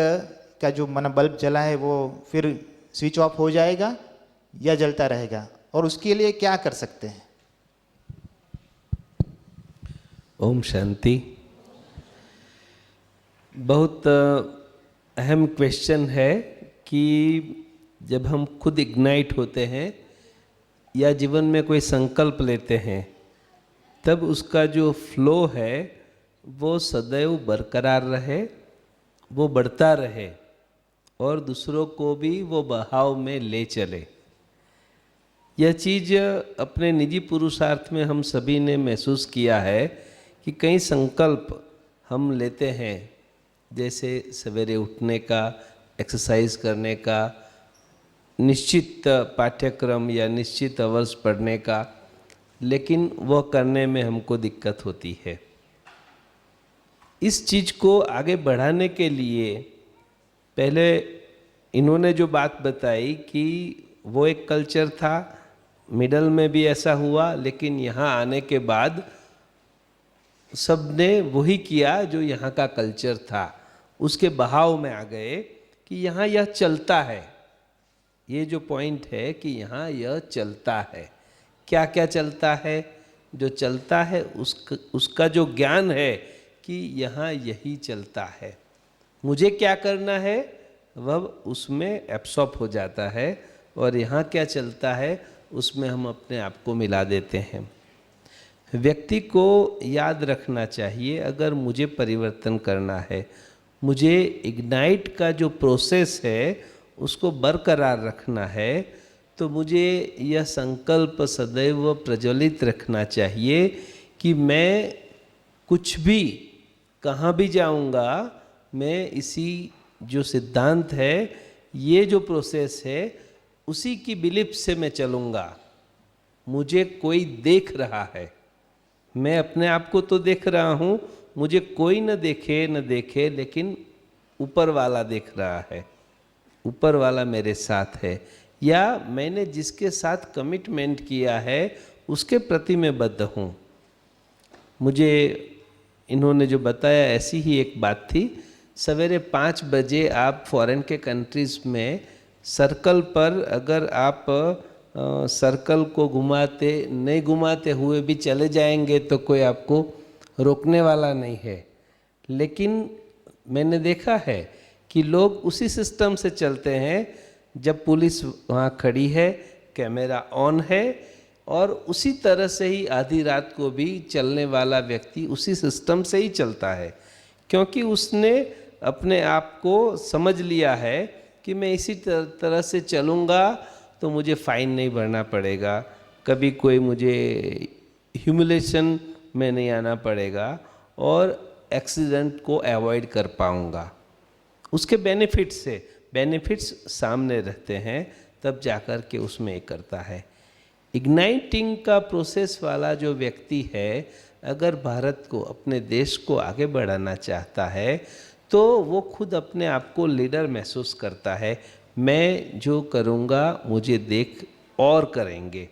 A: का जो मन बल्ब जला है वो फिर स्विच ऑफ हो जाएगा या जलता रहेगा, और उसके लिए क्या कर सकते हैं?
E: ओम शांति। बहुत अहम क्वेश्चन है कि जब हम खुद इग्नाइट होते हैं या जीवन में कोई संकल्प लेते हैं, तब उसका जो फ्लो है वो सदैव बरकरार रहे, वो बढ़ता रहे और दूसरों को भी वो बहाव में ले चले। यह चीज़ अपने निजी पुरुषार्थ में हम सभी ने महसूस किया है कि कई संकल्प हम लेते हैं, जैसे सवेरे उठने का, एक्सरसाइज करने का, निश्चित पाठ्यक्रम या निश्चित अवर्स पढ़ने का, लेकिन वह करने में हमको दिक्कत होती है। इस चीज़ को आगे बढ़ाने के लिए पहले इन्होंने जो बात बताई कि वो एक कल्चर था, मिडल में भी ऐसा हुआ, लेकिन यहाँ आने के बाद सब ने वही किया जो यहाँ का कल्चर था, उसके बहाव में आ गए कि यहाँ यह चलता है। ये जो पॉइंट है कि यहाँ यह चलता है, क्या क्या चलता है? जो चलता है उसका जो ज्ञान है कि यहाँ यही चलता है, मुझे क्या करना है वह उसमें एब्सॉर्ब हो जाता है, और यहाँ क्या चलता है उसमें हम अपने आप को मिला देते हैं। व्यक्ति को याद रखना चाहिए, अगर मुझे परिवर्तन करना है, मुझे इग्नाइट का जो प्रोसेस है उसको बरकरार रखना है, तो मुझे यह संकल्प सदैव प्रज्वलित रखना चाहिए कि मैं कुछ भी कहाँ भी जाऊँगा, मैं इसी जो सिद्धांत है, ये जो प्रोसेस है, उसी की बिलीफ से मैं चलूँगा। मुझे कोई देख रहा है, मैं अपने आप को तो देख रहा हूँ, मुझे कोई न देखे न देखे, लेकिन ऊपर वाला देख रहा है, ऊपर वाला मेरे साथ है, या मैंने जिसके साथ कमिटमेंट किया है उसके प्रति मैं बद्ध हूँ। मुझे इन्होंने जो बताया ऐसी ही एक बात थी। सवेरे 5 बजे आप फॉरेन के कंट्रीज़ में सर्कल पर अगर आप सर्कल को नहीं घुमाते हुए भी चले जाएंगे तो कोई आपको रोकने वाला नहीं है। लेकिन मैंने देखा है कि लोग उसी सिस्टम से चलते हैं, जब पुलिस वहाँ खड़ी है, कैमरा ऑन है, और उसी तरह से ही आधी रात को भी चलने वाला व्यक्ति उसी सिस्टम से ही चलता है, क्योंकि उसने अपने आप को समझ लिया है कि मैं इसी तरह से चलूँगा तो मुझे फ़ाइन नहीं भरना पड़ेगा, कभी कोई मुझे ह्यूमिलेशन में नहीं आना पड़ेगा, और एक्सीडेंट को अवॉइड कर पाऊँगा। उसके बेनिफिट्स सामने रहते हैं, तब जाकर के उसमें एक करता है। इग्नाइटिंग का प्रोसेस वाला जो व्यक्ति है, अगर भारत को, अपने देश को आगे बढ़ाना चाहता है, तो वो खुद अपने आप को लीडर महसूस करता है। मैं जो करूँगा मुझे देख और करेंगे।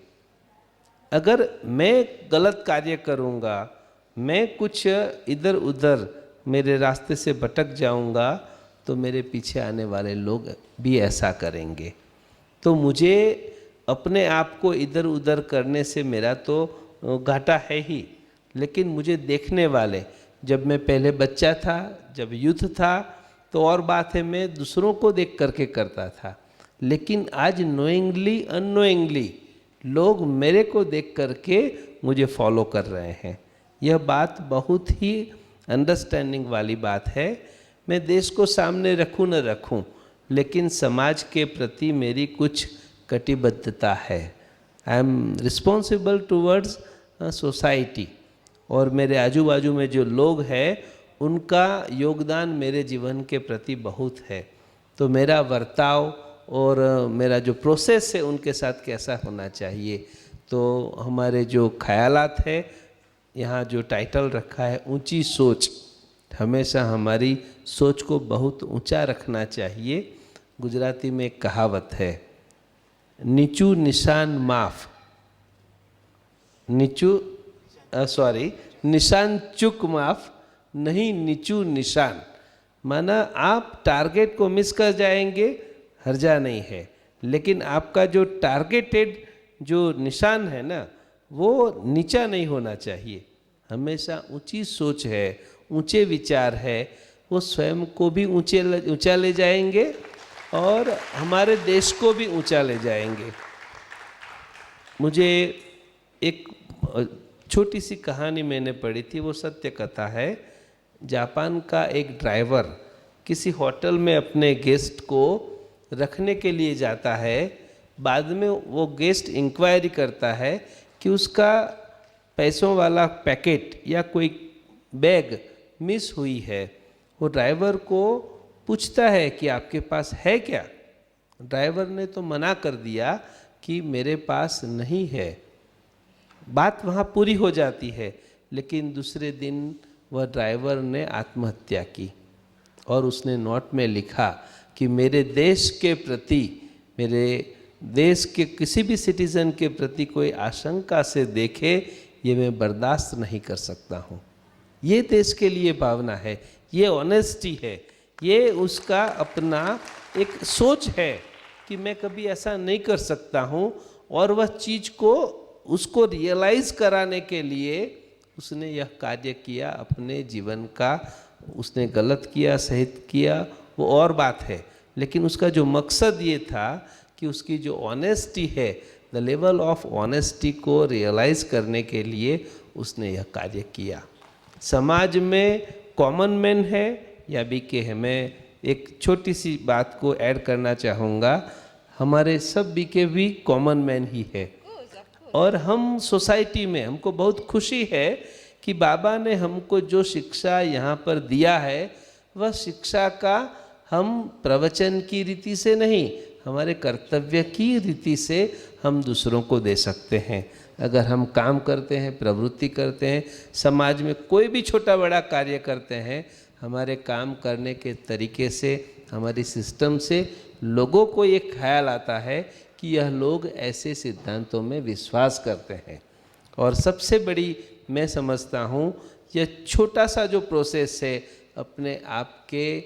E: अगर मैं गलत कार्य करूँगा, मैं कुछ इधर उधर मेरे रास्ते से भटक जाऊँगा, तो मेरे पीछे आने वाले लोग भी ऐसा करेंगे। तो मुझे अपने आप को इधर उधर करने से मेरा तो घाटा है ही, लेकिन मुझे देखने वाले, जब मैं पहले बच्चा था, जब यूथ था, तो और बात है, मैं दूसरों को देख करके करता था। लेकिन आज नोइंगली अननोइंगली लोग मेरे को देख करके मुझे फॉलो कर रहे हैं। यह बात बहुत ही अंडरस्टैंडिंग वाली बात है। मैं देश को सामने रखूं न रखूं, लेकिन समाज के प्रति मेरी कुछ कटिबद्धता है। I am responsible towards society, और मेरे आजू बाजू में जो लोग हैं उनका योगदान मेरे जीवन के प्रति बहुत है। तो मेरा बर्ताव और मेरा जो प्रोसेस है उनके साथ कैसा होना चाहिए। तो हमारे जो ख्यालात है, यहाँ जो टाइटल रखा है ऊंची सोच, हमेशा हमारी सोच को बहुत ऊंचा रखना चाहिए। गुजराती में एक कहावत है, नीचू निशान माफ, निशान चुक माफ, नहीं नीचू निशान। माना आप टारगेट को मिस कर जाएंगे, हर्जा नहीं है, लेकिन आपका जो टारगेटेड जो निशान है ना, वो नीचा नहीं होना चाहिए। हमेशा ऊंची सोच है, ऊंचे विचार है, वो स्वयं को भी ऊंचा ले जाएंगे और हमारे देश को भी ऊंचा ले जाएंगे। मुझे एक छोटी सी कहानी मैंने पढ़ी थी, वो सत्य कथा है। जापान का एक ड्राइवर किसी होटल में अपने गेस्ट को रखने के लिए जाता है। बाद में वो गेस्ट इंक्वायरी करता है कि उसका पैसों वाला पैकेट या कोई बैग मिस हुई है। वो ड्राइवर को पूछता है कि आपके पास है क्या। ड्राइवर ने तो मना कर दिया कि मेरे पास नहीं है। बात वहाँ पूरी हो जाती है, लेकिन दूसरे दिन वह ड्राइवर ने आत्महत्या की और उसने नोट में लिखा कि मेरे देश के प्रति, मेरे देश के किसी भी सिटीज़न के प्रति कोई आशंका से देखे, ये मैं बर्दाश्त नहीं कर सकता हूँ। ये देश के लिए भावना है, ये ऑनेस्टी है, ये उसका अपना एक सोच है कि मैं कभी ऐसा नहीं कर सकता हूँ। और वह चीज़ को उसको रियलाइज़ कराने के लिए उसने यह कार्य किया अपने जीवन का। उसने गलत किया, सही किया, वो और बात है, लेकिन उसका जो मकसद ये था कि उसकी जो ऑनेस्टी है, द लेवल ऑफ ऑनेस्टी को रियलाइज़ करने के लिए उसने यह कार्य किया। समाज में कॉमन मैन है या बीके है, मैं एक छोटी सी बात को ऐड करना चाहूँगा। हमारे सब बीके भी कॉमन मैन ही है, और हम सोसाइटी में, हमको बहुत खुशी है कि बाबा ने हमको जो शिक्षा यहाँ पर दिया है, वह शिक्षा का हम प्रवचन की रीति से नहीं, हमारे कर्तव्य की रीति से हम दूसरों को दे सकते हैं। अगर हम काम करते हैं, प्रवृत्ति करते हैं, समाज में कोई भी छोटा बड़ा कार्य करते हैं, हमारे काम करने के तरीके से, हमारी सिस्टम से लोगों को ये ख्याल आता है कि यह लोग ऐसे सिद्धांतों में विश्वास करते हैं। और सबसे बड़ी मैं समझता हूँ, यह छोटा सा जो प्रोसेस है, अपने आप के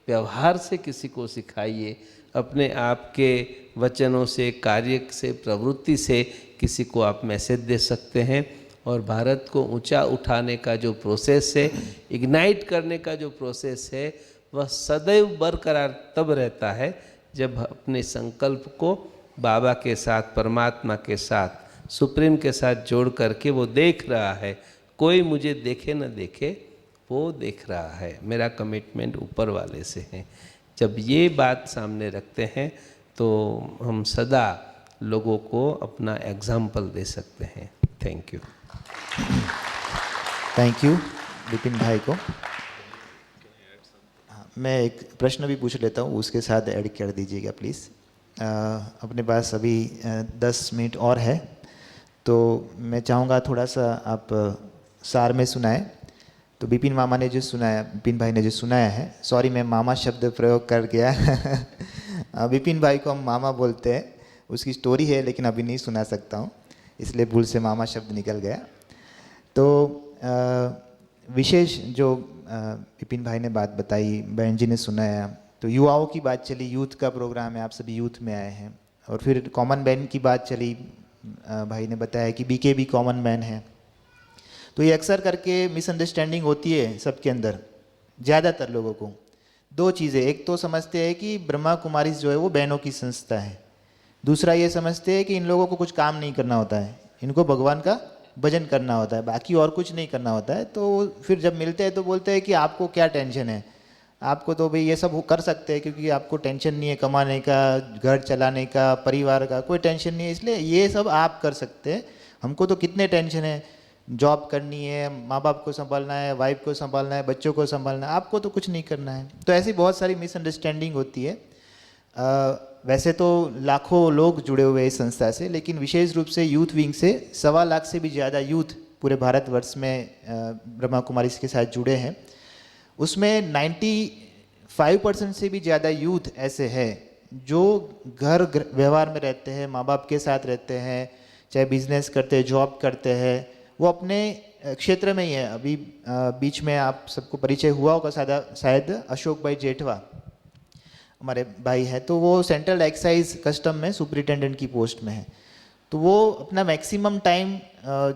E: व्यवहार से किसी को सिखाइए, अपने आप के वचनों से, कार्य से, प्रवृत्ति से किसी को आप मैसेज दे सकते हैं। और भारत को ऊंचा उठाने का जो प्रोसेस है, इग्नाइट करने का जो प्रोसेस है, वह सदैव बरकरार तब रहता है जब अपने संकल्प को बाबा के साथ, परमात्मा के साथ, सुप्रीम के साथ जोड़ करके वो देख रहा है। कोई मुझे देखे न देखे, वो देख रहा है, मेरा कमिटमेंट ऊपर वाले से है। जब ये बात सामने रखते हैं तो हम सदा लोगों को अपना एग्जाम्पल दे सकते हैं। Thank you.
A: Thank you Vipin भाई को। मैं एक प्रश्न भी पूछ लेता हूँ, उसके साथ ऐड कर दीजिएगा प्लीज़। अपने पास अभी 10 मिनट और है, तो मैं चाहूँगा थोड़ा सा आप सार में सुनाएं। तो विपिन मामा ने जो सुनाया, विपिन भाई ने जो सुनाया है, सॉरी मैं मामा शब्द प्रयोग कर गया विपिन भाई को हम मामा बोलते हैं, उसकी स्टोरी है लेकिन अभी नहीं सुना सकता हूँ। इसलिए भूल से मामा शब्द निकल गया। तो विशेष जो विपिन भाई ने बात बताई, बहन जी ने सुनाया, तो युवाओं की बात चली, यूथ का प्रोग्राम है, आप सभी यूथ में आए हैं। और फिर कॉमन मैन की बात चली, भाई ने बताया कि बीके भी कॉमन मैन है। तो ये अक्सर करके मिसअंडरस्टैंडिंग होती है सबके अंदर, ज़्यादातर लोगों को। दो चीज़ें, एक तो समझते हैं कि ब्रह्मा कुमारीज जो है वो बहनों की संस्था है, दूसरा ये समझते हैं कि इन लोगों को कुछ काम नहीं करना होता है, इनको भगवान का भजन करना होता है, बाकी और कुछ नहीं करना होता है। तो फिर जब मिलते हैं तो बोलते हैं कि आपको क्या टेंशन है, आपको तो भाई ये सब कर सकते हैं क्योंकि आपको टेंशन नहीं है कमाने का, घर चलाने का, परिवार का कोई टेंशन नहीं है, इसलिए ये सब आप कर सकते हैं, हमको तो कितने टेंशन है, जॉब करनी है, माँ बाप को संभालना है, वाइफ को संभालना है, बच्चों को संभालना है, आपको तो कुछ नहीं करना है। तो ऐसी बहुत सारी मिसअंडरस्टैंडिंग होती है। वैसे तो लाखों लोग जुड़े हुए हैं इस संस्था से, लेकिन विशेष रूप से यूथ विंग से 1.25 लाख से भी ज़्यादा यूथ पूरे भारतवर्ष में ब्रह्मा कुमारीज के साथ जुड़े हैं। उसमें 95% से भी ज़्यादा यूथ ऐसे हैं जो घर व्यवहार में रहते हैं, माँ बाप के साथ रहते हैं, चाहे बिजनेस करते हैं, जॉब करते हैं, वो अपने क्षेत्र में ही है। अभी बीच में आप सबको परिचय हुआ होगा शायद अशोक भाई जेठवा हमारे भाई है, तो वो सेंट्रल एक्साइज कस्टम में सुपरिटेंडेंट की पोस्ट में है। तो वो अपना मैक्सिमम टाइम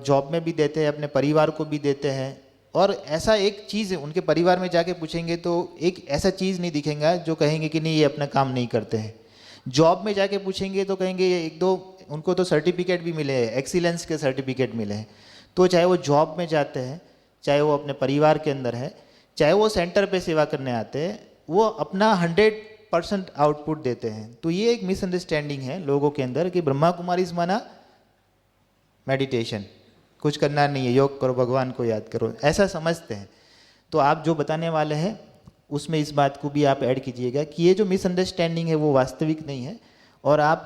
A: जॉब में भी देते हैं, अपने परिवार को भी देते हैं। और ऐसा एक चीज़ उनके परिवार में जाके पूछेंगे तो एक ऐसा चीज़ नहीं दिखेगा जो कहेंगे कि नहीं ये अपना काम नहीं करते हैं। जॉब में जाके पूछेंगे तो कहेंगे ये एक दो उनको तो सर्टिफिकेट भी मिले हैं, एक्सीलेंस के सर्टिफिकेट मिले हैं। तो चाहे वो जॉब में जाते हैं, चाहे वो अपने परिवार के अंदर है, चाहे वो सेंटर पे सेवा करने आते हैं, वो अपना 100% आउटपुट देते हैं। तो ये एक मिसअंडरस्टैंडिंग है लोगों के अंदर कि ब्रह्मा कुमारीज माना मेडिटेशन, कुछ करना नहीं है, योग करो, भगवान को याद करो, ऐसा समझते हैं। तो आप जो बताने वाले हैं उसमें इस बात को भी आप ऐड कीजिएगा कि ये जो मिसअंडरस्टैंडिंग है वो वास्तविक नहीं है, और आप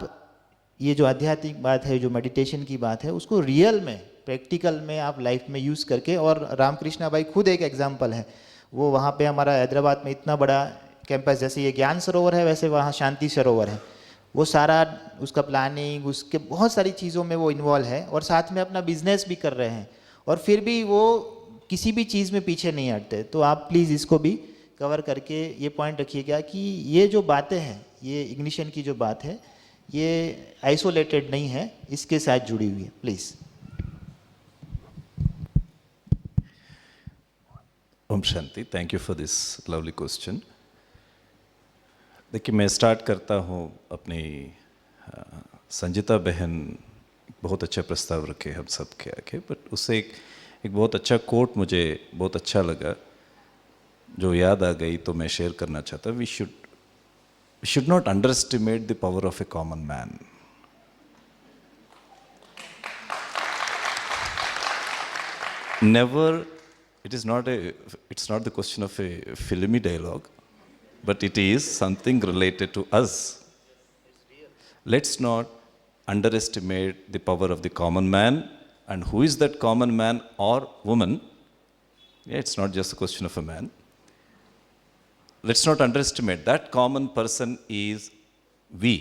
A: ये जो आध्यात्मिक बात है, जो मेडिटेशन की बात है, उसको रियल में, प्रैक्टिकल में आप लाइफ में यूज़ करके। और रामकृष्णा भाई खुद एक एग्जाम्पल है, वो वहाँ पे हमारा हैदराबाद में इतना बड़ा कैंपस, जैसे ये ज्ञान सरोवर है वैसे वहाँ शांति सरोवर है, वो सारा उसका प्लानिंग, उसके बहुत सारी चीज़ों में वो इन्वॉल्व है, और साथ में अपना बिजनेस भी कर रहे हैं, और फिर भी वो किसी भी चीज़ में पीछे नहीं हटते। तो आप प्लीज़ इसको भी कवर करके ये पॉइंट रखिएगा कि ये जो बातें हैं, ये इग्निशन की जो बात है, ये आइसोलेटेड नहीं है, इसके साथ जुड़ी हुई है। Please.
C: Om Shanti, thank you for this lovely question. देखिए, मैं स्टार्ट करता हूँ अपनी संजिता बहन बहुत अच्छा प्रस्ताव रखे हम सब के आगे, बट उससे एक बहुत अच्छा कोट मुझे बहुत अच्छा लगा जो याद आ गई, तो मैं शेयर करना चाहता। We should not underestimate the power of a common man. Never, it's not the question of a filmy dialogue, but it is something related to us. Let's not underestimate the power of the common man. And who is that common man or woman? Yeah, it's not just a question of a man. Let's not underestimate that common person is we.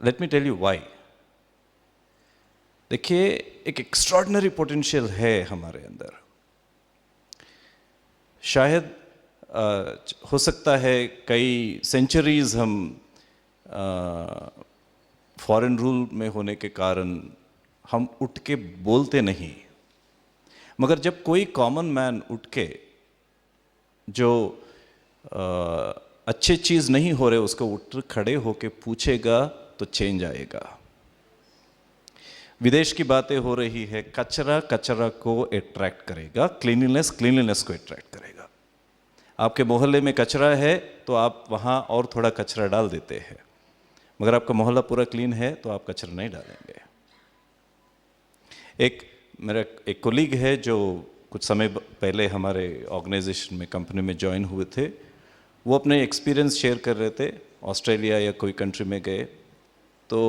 C: Let me tell you why. देखिए, एक extraordinary potential है हमारे अंदर। शायद हो सकता है कई सेंचुरीज हम फॉरेन रूल में होने के कारण हम उठ के बोलते नहीं, मगर जब कोई कॉमन मैन उठ के जो अच्छे चीज़ नहीं हो रहे उसको उठ खड़े होके पूछेगा तो चेंज आएगा। विदेश की बातें हो रही है, कचरा कचरा को अट्रैक्ट करेगा, क्लीनलीनेस क्लीनलीनेस को अट्रैक्ट करेगा। आपके मोहल्ले में कचरा है तो आप वहाँ और थोड़ा कचरा डाल देते हैं, मगर आपका मोहल्ला पूरा क्लीन है तो आप कचरा नहीं डालेंगे। मेरा एक कोलीग है जो कुछ समय पहले हमारे ऑर्गेनाइजेशन में, कंपनी में ज्वाइन हुए थे। वो अपने एक्सपीरियंस शेयर कर रहे थे। ऑस्ट्रेलिया या कोई कंट्री में गए तो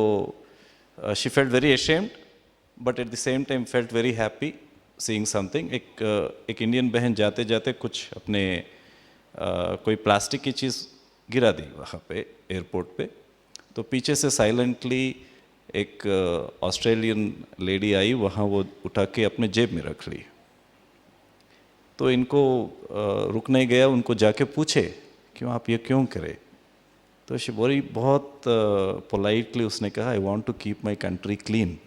C: she felt very ashamed, but at the same time felt very happy seeing something. एक इंडियन बहन जाते जाते कुछ अपने कोई प्लास्टिक की चीज़ गिरा दी वहाँ पे एयरपोर्ट पे, तो पीछे से साइलेंटली एक ऑस्ट्रेलियन लेडी आई, वहाँ वो उठा के अपने जेब में रख ली। तो इनको रुक नहीं गया, उनको जाके पूछे क्यों आप ये क्यों करे। तो शिबोरी बहुत पोलाइटली उसने कहा, I want to keep my country clean.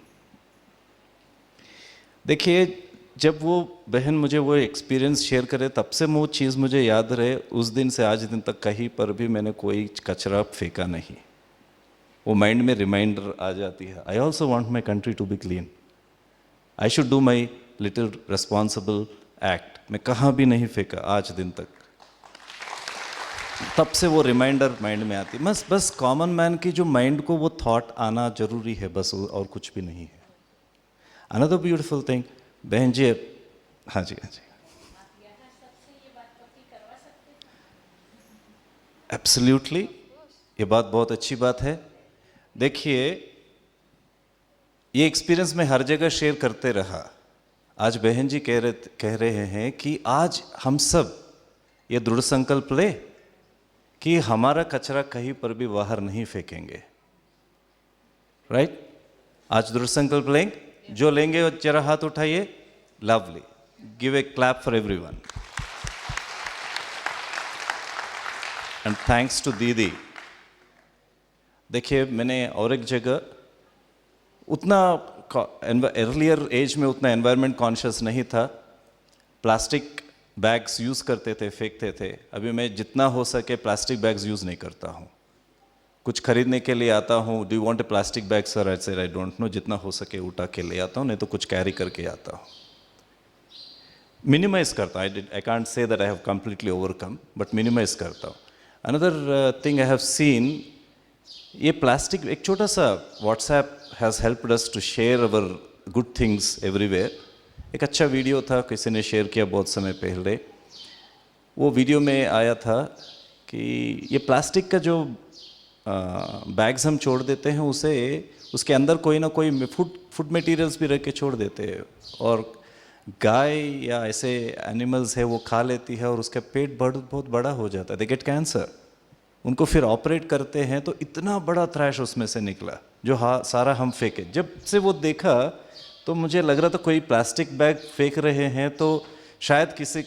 C: देखिए, जब वो बहन मुझे वो एक्सपीरियंस शेयर करे, तब से वो चीज़ मुझे याद रहे। उस दिन से आज दिन तक कहीं पर भी मैंने कोई कचरा फेंका नहीं। वो माइंड में रिमाइंडर आ जाती है, I also want my country to be clean, I should do my little responsible act. मैं कहाँ भी नहीं फेंका आज दिन तक। तब से वो रिमाइंडर माइंड में आती है। बस कॉमन मैन की जो माइंड को वो थॉट आना जरूरी है, बस और कुछ भी नहीं है। अनदर ब्यूटीफुल थिंग, बहन जी, हाँ जी, हाँ जी, एब्सोल्युटली, ये बात बहुत अच्छी बात है। देखिए, ये एक्सपीरियंस मैं हर जगह शेयर करते रहा। आज बहन जी कह रहे हैं कि आज हम सब ये दृढ़ संकल्प ले कि हमारा कचरा कहीं पर भी बाहर नहीं फेंकेंगे। राइट? आज दृढ़ संकल्प लेंगे। जो लेंगे वो जरा हाथ उठाइए। Lovely, give a clap for everyone. And thanks to didi. देखिए, मैंने और एक जगह उतना अर्लियर एज में उतना एनवायरनमेंट कॉन्शियस नहीं था, प्लास्टिक बैग्स यूज़ करते थे, फेंकते थे। अभी मैं जितना हो सके प्लास्टिक बैग्स यूज़ नहीं करता हूँ। कुछ खरीदने के लिए आता हूँ, do you want a plastic bag sir, I said I don't know, जितना हो सके उठा के ले आता हूँ, नहीं तो कुछ कैरी करके आता हूँ। मिनिमाइज करता हूँ। I can't say that I have completely overcome, but minimize करता हूँ। Another thing I have seen, ये प्लास्टिक, एक छोटा सा WhatsApp has helped us to share our good things everywhere. एक अच्छा वीडियो था, किसी ने शेयर किया बहुत समय पहले। वो वीडियो में आया था कि ये प्लास्टिक का जो बैग्स हम छोड़ देते हैं, उसके अंदर कोई ना कोई फूड मटेरियल्स भी रख के छोड़ देते हैं, और गाय या ऐसे एनिमल्स है वो खा लेती है और उसका पेट बहुत बड़ा हो जाता है, दे गेट कैंसर। उनको फिर ऑपरेट करते हैं तो इतना बड़ा थ्रैश उसमें से निकला जो सारा हम फेंके। जब से वो देखा तो मुझे लग रहा था कोई प्लास्टिक बैग फेंक रहे हैं तो शायद किसी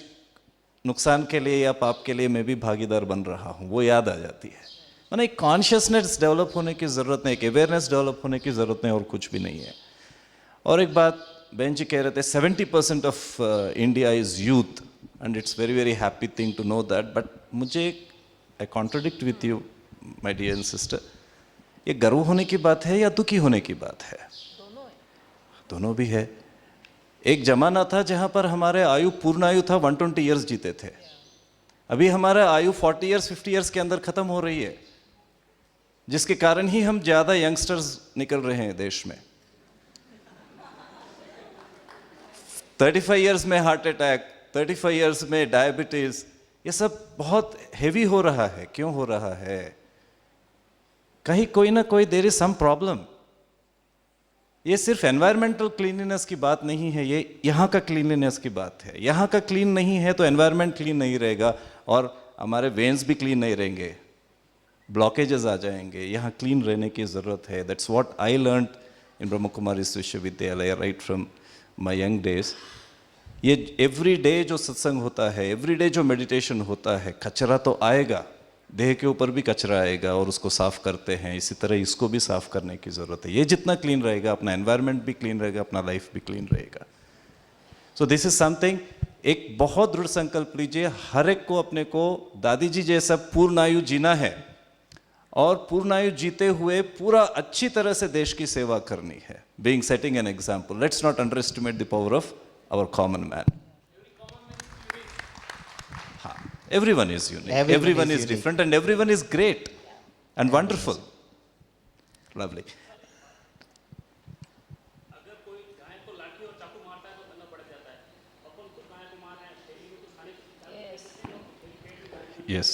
C: नुकसान के लिए या पाप के लिए मैं भी भागीदार बन रहा हूँ, वो याद आ जाती है। माना एक कॉन्शियसनेस डेवलप होने की ज़रूरत नहीं, एक अवेयरनेस डेवलप होने की ज़रूरत नहीं, और कुछ भी नहीं है। और एक बात बहन जी कह रहे थे, 70% of India is youth, and it's very very happy thing to know that. But मुझे, I contradict with you my dear sister, ये गर्व होने की बात है या दुखी होने की बात है? दोनों भी है। एक जमाना था जहाँ पर हमारे आयु, पूर्ण आयु था 120 ईयर्स जीते थे। अभी हमारा आयु 40 ईयर्स 50 ईयर्स के अंदर ख़त्म हो रही है, जिसके कारण ही हम ज़्यादा यंगस्टर्स निकल रहे हैं देश में। 35 ईयर्स में हार्ट अटैक, 35 ईयर्स में डायबिटीज़, ये सब बहुत हेवी हो रहा है। क्यों हो रहा है? कहीं कोई ना कोई देयर इज सम प्रॉब्लम। ये सिर्फ एनवायरमेंटल क्लीनलीनेस की बात नहीं है, ये यहाँ का क्लीनलीनेस की बात है। यहाँ का क्लीन नहीं है तो एनवायरमेंट क्लीन नहीं रहेगा और हमारे वेन्स भी क्लीन नहीं रहेंगे, ब्लॉकेजेस आ जाएंगे। यहाँ क्लीन रहने की ज़रूरत है। That's what I learn in Brahma Kumari विश्वविद्यालय right from my young days. ये एवरी डे जो सत्संग होता है, एवरी डे जो मेडिटेशन होता है, कचरा तो आएगा, देह के ऊपर भी कचरा आएगा और उसको साफ करते हैं। इसी तरह इसको भी साफ करने की ज़रूरत है। ये जितना क्लीन रहेगा, अपना एनवायरनमेंट भी क्लीन रहेगा, अपना लाइफ भी क्लीन रहेगा। सो दिस इज समथिंग, एक बहुत दृढ़ संकल्प लीजिए, हर एक को अपने को दादी जी जैसा पूर्ण आयु जीना है और पूर्ण आयु जीते हुए पूरा अच्छी तरह से देश की सेवा करनी है। Being setting an example, let's not underestimate the power of our common man. Everyone is unique, everyone is different, and everyone is great and wonderful. Lovely. Yes.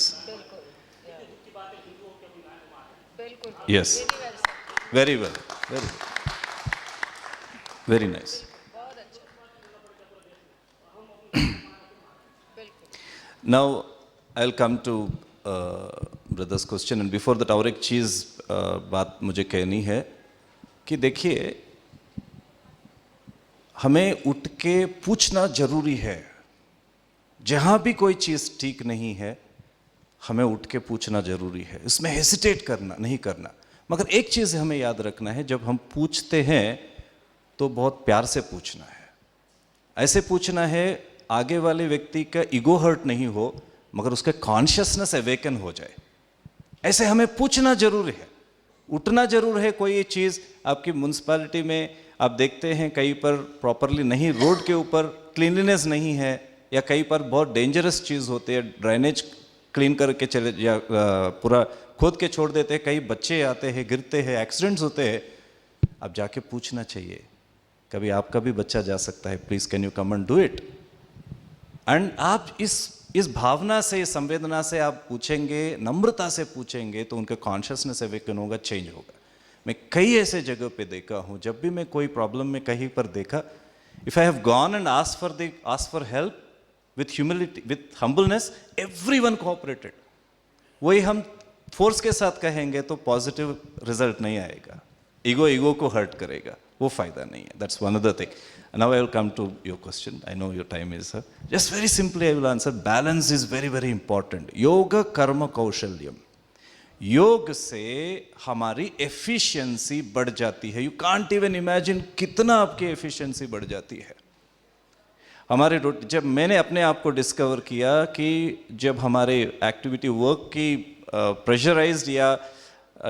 C: Yes. Very well. Very nice. Now I'll come to brother's question, and before that और एक चीज़ बात मुझे कहनी है कि देखिए, हमें उठ के पूछना जरूरी है। जहां भी कोई चीज ठीक नहीं है, हमें उठ के पूछना जरूरी है, इसमें हेसिटेट करना नहीं करना। मगर एक चीज हमें याद रखना है, जब हम पूछते हैं तो बहुत प्यार से पूछना है। ऐसे पूछना है आगे वाले व्यक्ति का ईगो हर्ट नहीं हो, मगर उसका कॉन्शियसनेस अवेकन हो जाए। ऐसे हमें पूछना जरूर है, उठना जरूर है। कोई चीज़ आपकी म्यूनसिपैलिटी में आप देखते हैं कहीं पर प्रॉपरली नहीं, रोड के ऊपर क्लीनलीनेस नहीं है, या कहीं पर बहुत डेंजरस चीज़ होती है, ड्रेनेज क्लीन करके चले या पूरा खोद के छोड़ देते हैं, कई बच्चे आते हैं, गिरते हैं, एक्सीडेंट्स होते हैं। अब जाके पूछना चाहिए, कभी आपका भी बच्चा जा सकता है, please can you come and do it. And आप इस भावना से, इस संवेदना से आप पूछेंगे, नम्रता से पूछेंगे, तो उनका कॉन्शियसनेस अवेकन होगा, चेंज होगा। मैं कई ऐसे जगह पे देखा हूँ, जब भी मैं कोई प्रॉब्लम में कहीं पर देखा, if I have gone and ask for help with humility, with humbleness, everyone cooperated. वही हम फोर्स के साथ कहेंगे तो पॉजिटिव रिजल्ट नहीं आएगा, ईगो को हर्ट करेगा, वो फायदा नहीं है। That's one other thing. Now I will come to your question, I know your time is just very simply I will answer. Balance is very very important. योग कर्म कौशल्यम, योग से हमारी एफिशिएंसी बढ़ जाती है। यू कांट इवन इमेजिन कितना आपकी एफिशिएंसी बढ़ जाती है। हमारे जब मैंने अपने आप को डिस्कवर किया कि जब हमारे एक्टिविटी वर्क की प्रेशराइज्ड या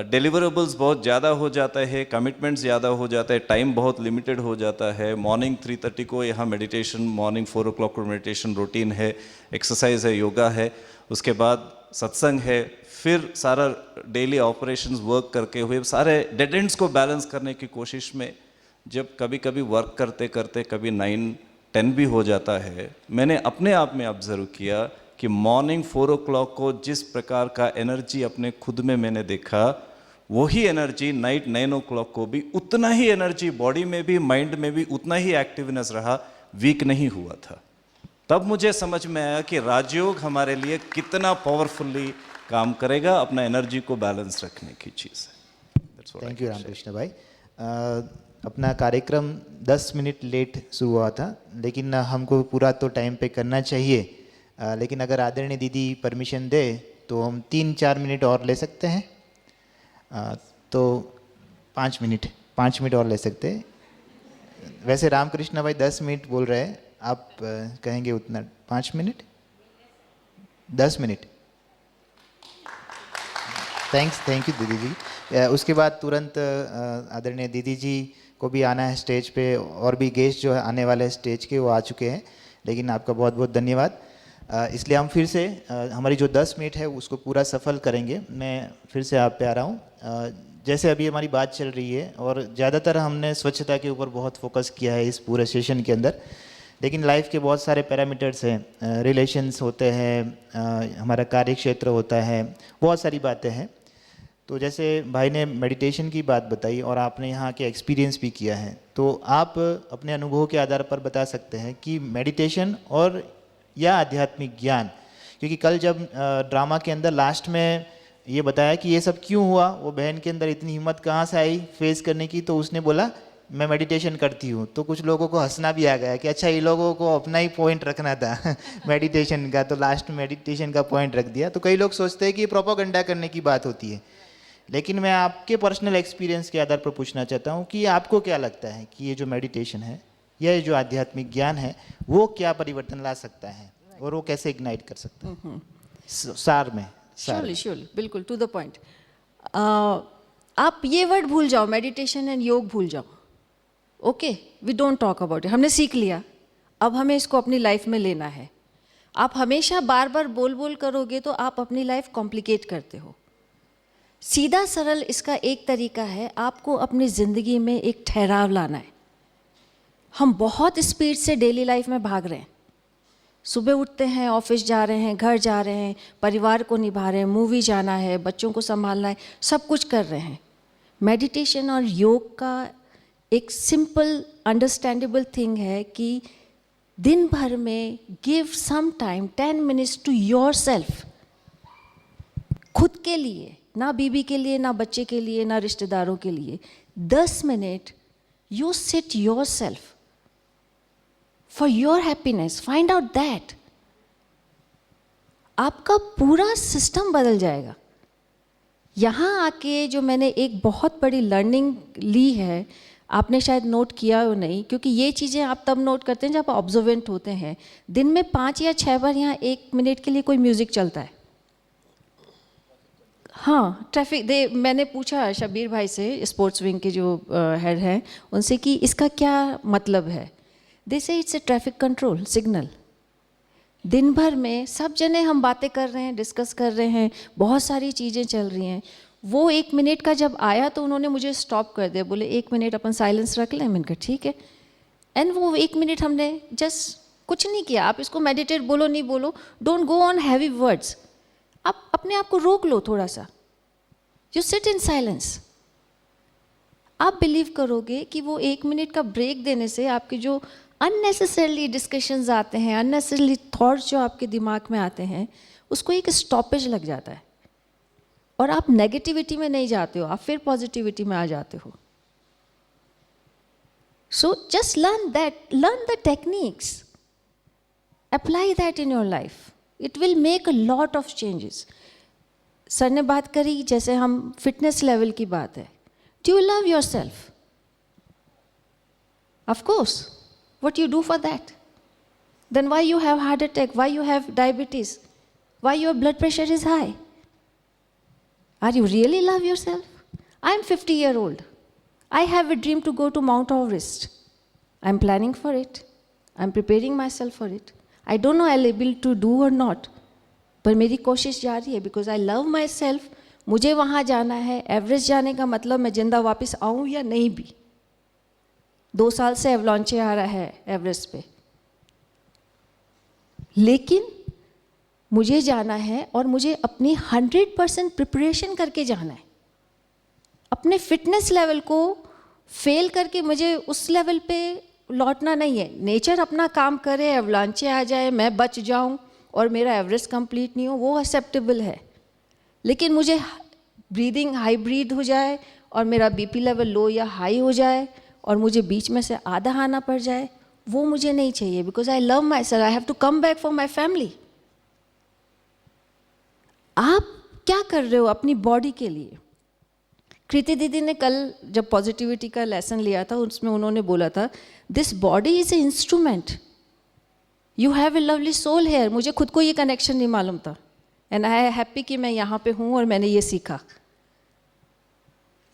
C: डिलीवरेबल्स बहुत ज़्यादा हो जाता है, कमिटमेंट्स ज़्यादा हो जाता है, टाइम बहुत लिमिटेड हो जाता है। मॉर्निंग 3:30 को यहाँ मेडिटेशन, मॉर्निंग 4 o'clock को मेडिटेशन रूटीन है, एक्सरसाइज है, योगा है, उसके बाद सत्संग है, फिर सारा डेली ऑपरेशंस वर्क करके हुए सारे डेड एंड्स को बैलेंस करने की कोशिश में जब कभी कभी वर्क करते करते कभी 9-10 भी हो जाता है, मैंने अपने आप में ऑब्जर्व किया कि मॉर्निंग 4 o'clock को जिस प्रकार का एनर्जी अपने खुद में मैंने देखा, वही एनर्जी नाइट 9 o'clock को भी उतना ही एनर्जी बॉडी में भी, माइंड में भी उतना ही एक्टिवनेस रहा, वीक नहीं हुआ था। तब मुझे समझ में आया कि राजयोग हमारे लिए कितना पावरफुली काम करेगा, अपना एनर्जी को बैलेंस रखने की चीज़ है।
A: थैंक यू रामकृष्ण भाई। अपना कार्यक्रम 10 मिनट लेट शुरू हुआ था, लेकिन हमको पूरा तो टाइम पे करना चाहिए। लेकिन अगर आदरणीय दीदी परमिशन दे तो हम 3-4 मिनट और ले सकते हैं। तो 5 मिनट और ले सकते हैं। वैसे रामकृष्ण भाई 10 मिनट बोल रहे हैं, आप कहेंगे उतना? 5 मिनट, 10 मिनट। थैंक यू दीदी जी। उसके बाद तुरंत आदरणीय दीदी जी को भी आना है स्टेज पे, और भी गेस्ट जो है आने वाले स्टेज के वो आ चुके हैं, लेकिन आपका बहुत बहुत धन्यवाद। इसलिए हम फिर से हमारी जो 10 मिनट है उसको पूरा सफल करेंगे। मैं फिर से आप पे आ रहा हूँ। जैसे अभी हमारी बात चल रही है, और ज़्यादातर हमने स्वच्छता के ऊपर बहुत फोकस किया है इस पूरे सेशन के अंदर, लेकिन लाइफ के बहुत सारे पैरामीटर्स हैं, रिलेशंस होते हैं, हमारा कार्य क्षेत्र होता है, बहुत सारी बातें हैं। तो जैसे भाई ने मेडिटेशन की बात बताई और आपने यहाँ के एक्सपीरियंस भी किया है, तो आप अपने अनुभव के आधार पर बता सकते हैं कि मेडिटेशन और या आध्यात्मिक ज्ञान, क्योंकि कल जब ड्रामा के अंदर लास्ट में ये बताया कि ये सब क्यों हुआ, वो बहन के अंदर इतनी हिम्मत कहाँ से आई फेस करने की, तो उसने बोला मैं मेडिटेशन करती हूँ। तो कुछ लोगों को हंसना भी आ गया कि अच्छा ये लोगों को अपना ही पॉइंट रखना था मेडिटेशन का, तो लास्ट में मेडिटेशन का पॉइंट रख दिया। तो कई लोग सोचते हैं कि ये प्रोपेगेंडा करने की बात होती है, लेकिन मैं आपके पर्सनल एक्सपीरियंस के आधार पर पूछना चाहता हूँ कि आपको क्या लगता है कि ये जो मेडिटेशन है या ये जो आध्यात्मिक ज्ञान है वो क्या परिवर्तन ला सकता है और वो कैसे इग्नाइट कर सकता है? सार में।
D: श्योरली बिल्कुल टू द पॉइंट। आप ये वर्ड भूल जाओ, मेडिटेशन एंड योग भूल जाओ। Okay, we don't talk about it. हमने सीख लिया, अब हमें इसको अपनी लाइफ में लेना है। आप हमेशा बार बार बोल करोगे तो आप अपनी लाइफ कॉम्प्लिकेट करते हो। सीधा सरल इसका एक तरीका है, आपको अपनी ज़िंदगी में एक ठहराव लाना है। हम बहुत स्पीड से डेली लाइफ में भाग रहे हैं। सुबह उठते हैं, ऑफिस जा रहे हैं, घर जा रहे हैं, परिवार को निभा रहे हैं, मूवी जाना है, बच्चों को संभालना है, सब कुछ कर रहे हैं। मेडिटेशन और योग का एक सिंपल अंडरस्टैंडेबल थिंग है कि दिन भर में give some time 10 minutes to yourself, खुद के लिए, ना बीवी के लिए, ना बच्चे के लिए, ना रिश्तेदारों के लिए। 10 minute you sit yourself for your happiness, find out that, आपका पूरा सिस्टम बदल जाएगा। यहाँ आके जो मैंने एक बहुत बड़ी लर्निंग ली है, आपने शायद नोट किया हो नहीं, क्योंकि ये चीज़ें आप तब नोट करते हैं जब ऑब्जर्वेंट होते हैं। दिन में 5 या 6 बार यहाँ 1 मिनट के लिए कोई म्यूज़िक चलता है। हाँ, ट्रैफिक मैंने पूछा शबीर भाई से, स्पोर्ट्स विंग के जो हेड हैं, उनसे कि इसका क्या मतलब है। दे से it's a traffic control signal. दिन भर में सब जने हम बातें कर रहे हैं, डिस्कस कर रहे हैं, बहुत सारी चीज़ें चल रही हैं। वो 1 मिनट का जब आया तो उन्होंने मुझे स्टॉप कर दिया, बोले 1 मिनट अपन साइलेंस रख लें। मैंने कहा ठीक है। एंड वो 1 मिनट हमने जस्ट कुछ नहीं किया। आप इसको मेडिटेट बोलो नहीं बोलो, don't go on heavy words, आप अपने आप को रोक लो थोड़ा सा, यू सिट इन साइलेंस। आप बिलीव करोगे कि वो 1 मिनट का ब्रेक देने से आपके जो अननेसेसरली डिस्कशंस आते हैं, अननेसेसरली थॉट्स जो आपके दिमाग में आते हैं, उसको एक स्टॉपेज लग जाता है और आप नेगेटिविटी में नहीं जाते हो, आप फिर पॉजिटिविटी में आ जाते हो। So just learn that, learn the techniques, apply that in your life, it will make a lot of changes. Sir ने बात करी जैसे हम फिटनेस लेवल की बात है, do you love your self? Of course, what you do for that? Then why you have heart attack, why you have diabetes, why your blood pressure is high? Are you really love yourself? I am 50-year-old. I have a dream to go to Mount Everest. I am planning for it. I am preparing myself for it. I don't know I'll able to do or not. पर मेरी कोशिश जारी है, because I love myself. मुझे वहाँ जाना है। Everest जाने का मतलब मैं जिंदा वापस आऊँ या नहीं भी। 2 साल से एवलांचे आ रहा है एवरेस्ट पे, लेकिन मुझे जाना है और मुझे अपनी 100% प्रिपरेशन करके जाना है। अपने फिटनेस लेवल को फेल करके मुझे उस लेवल पे लौटना नहीं है। नेचर अपना काम करे, एवलांचे आ जाए, मैं बच जाऊं और मेरा एवरेस्ट कंप्लीट नहीं हो, वो एक्सेप्टेबल है। लेकिन मुझे ब्रीदिंग हाई ब्रीद हो जाए और मेरा बीपी लेवल लो या हाई हो जाए और मुझे बीच में से आधा आना पड़ जाए, वो मुझे नहीं चाहिए। Because I love myself, I have to come back for my family. आप क्या कर रहे हो अपनी बॉडी के लिए? कृति दीदी ने कल जब पॉजिटिविटी का लेसन लिया था, उसमें उन्होंने बोला था, this body is an instrument, you have a lovely soul here. मुझे खुद को ये कनेक्शन नहीं मालूम था, एंड आई एम हैप्पी कि मैं यहाँ पे हूँ और मैंने ये सीखा।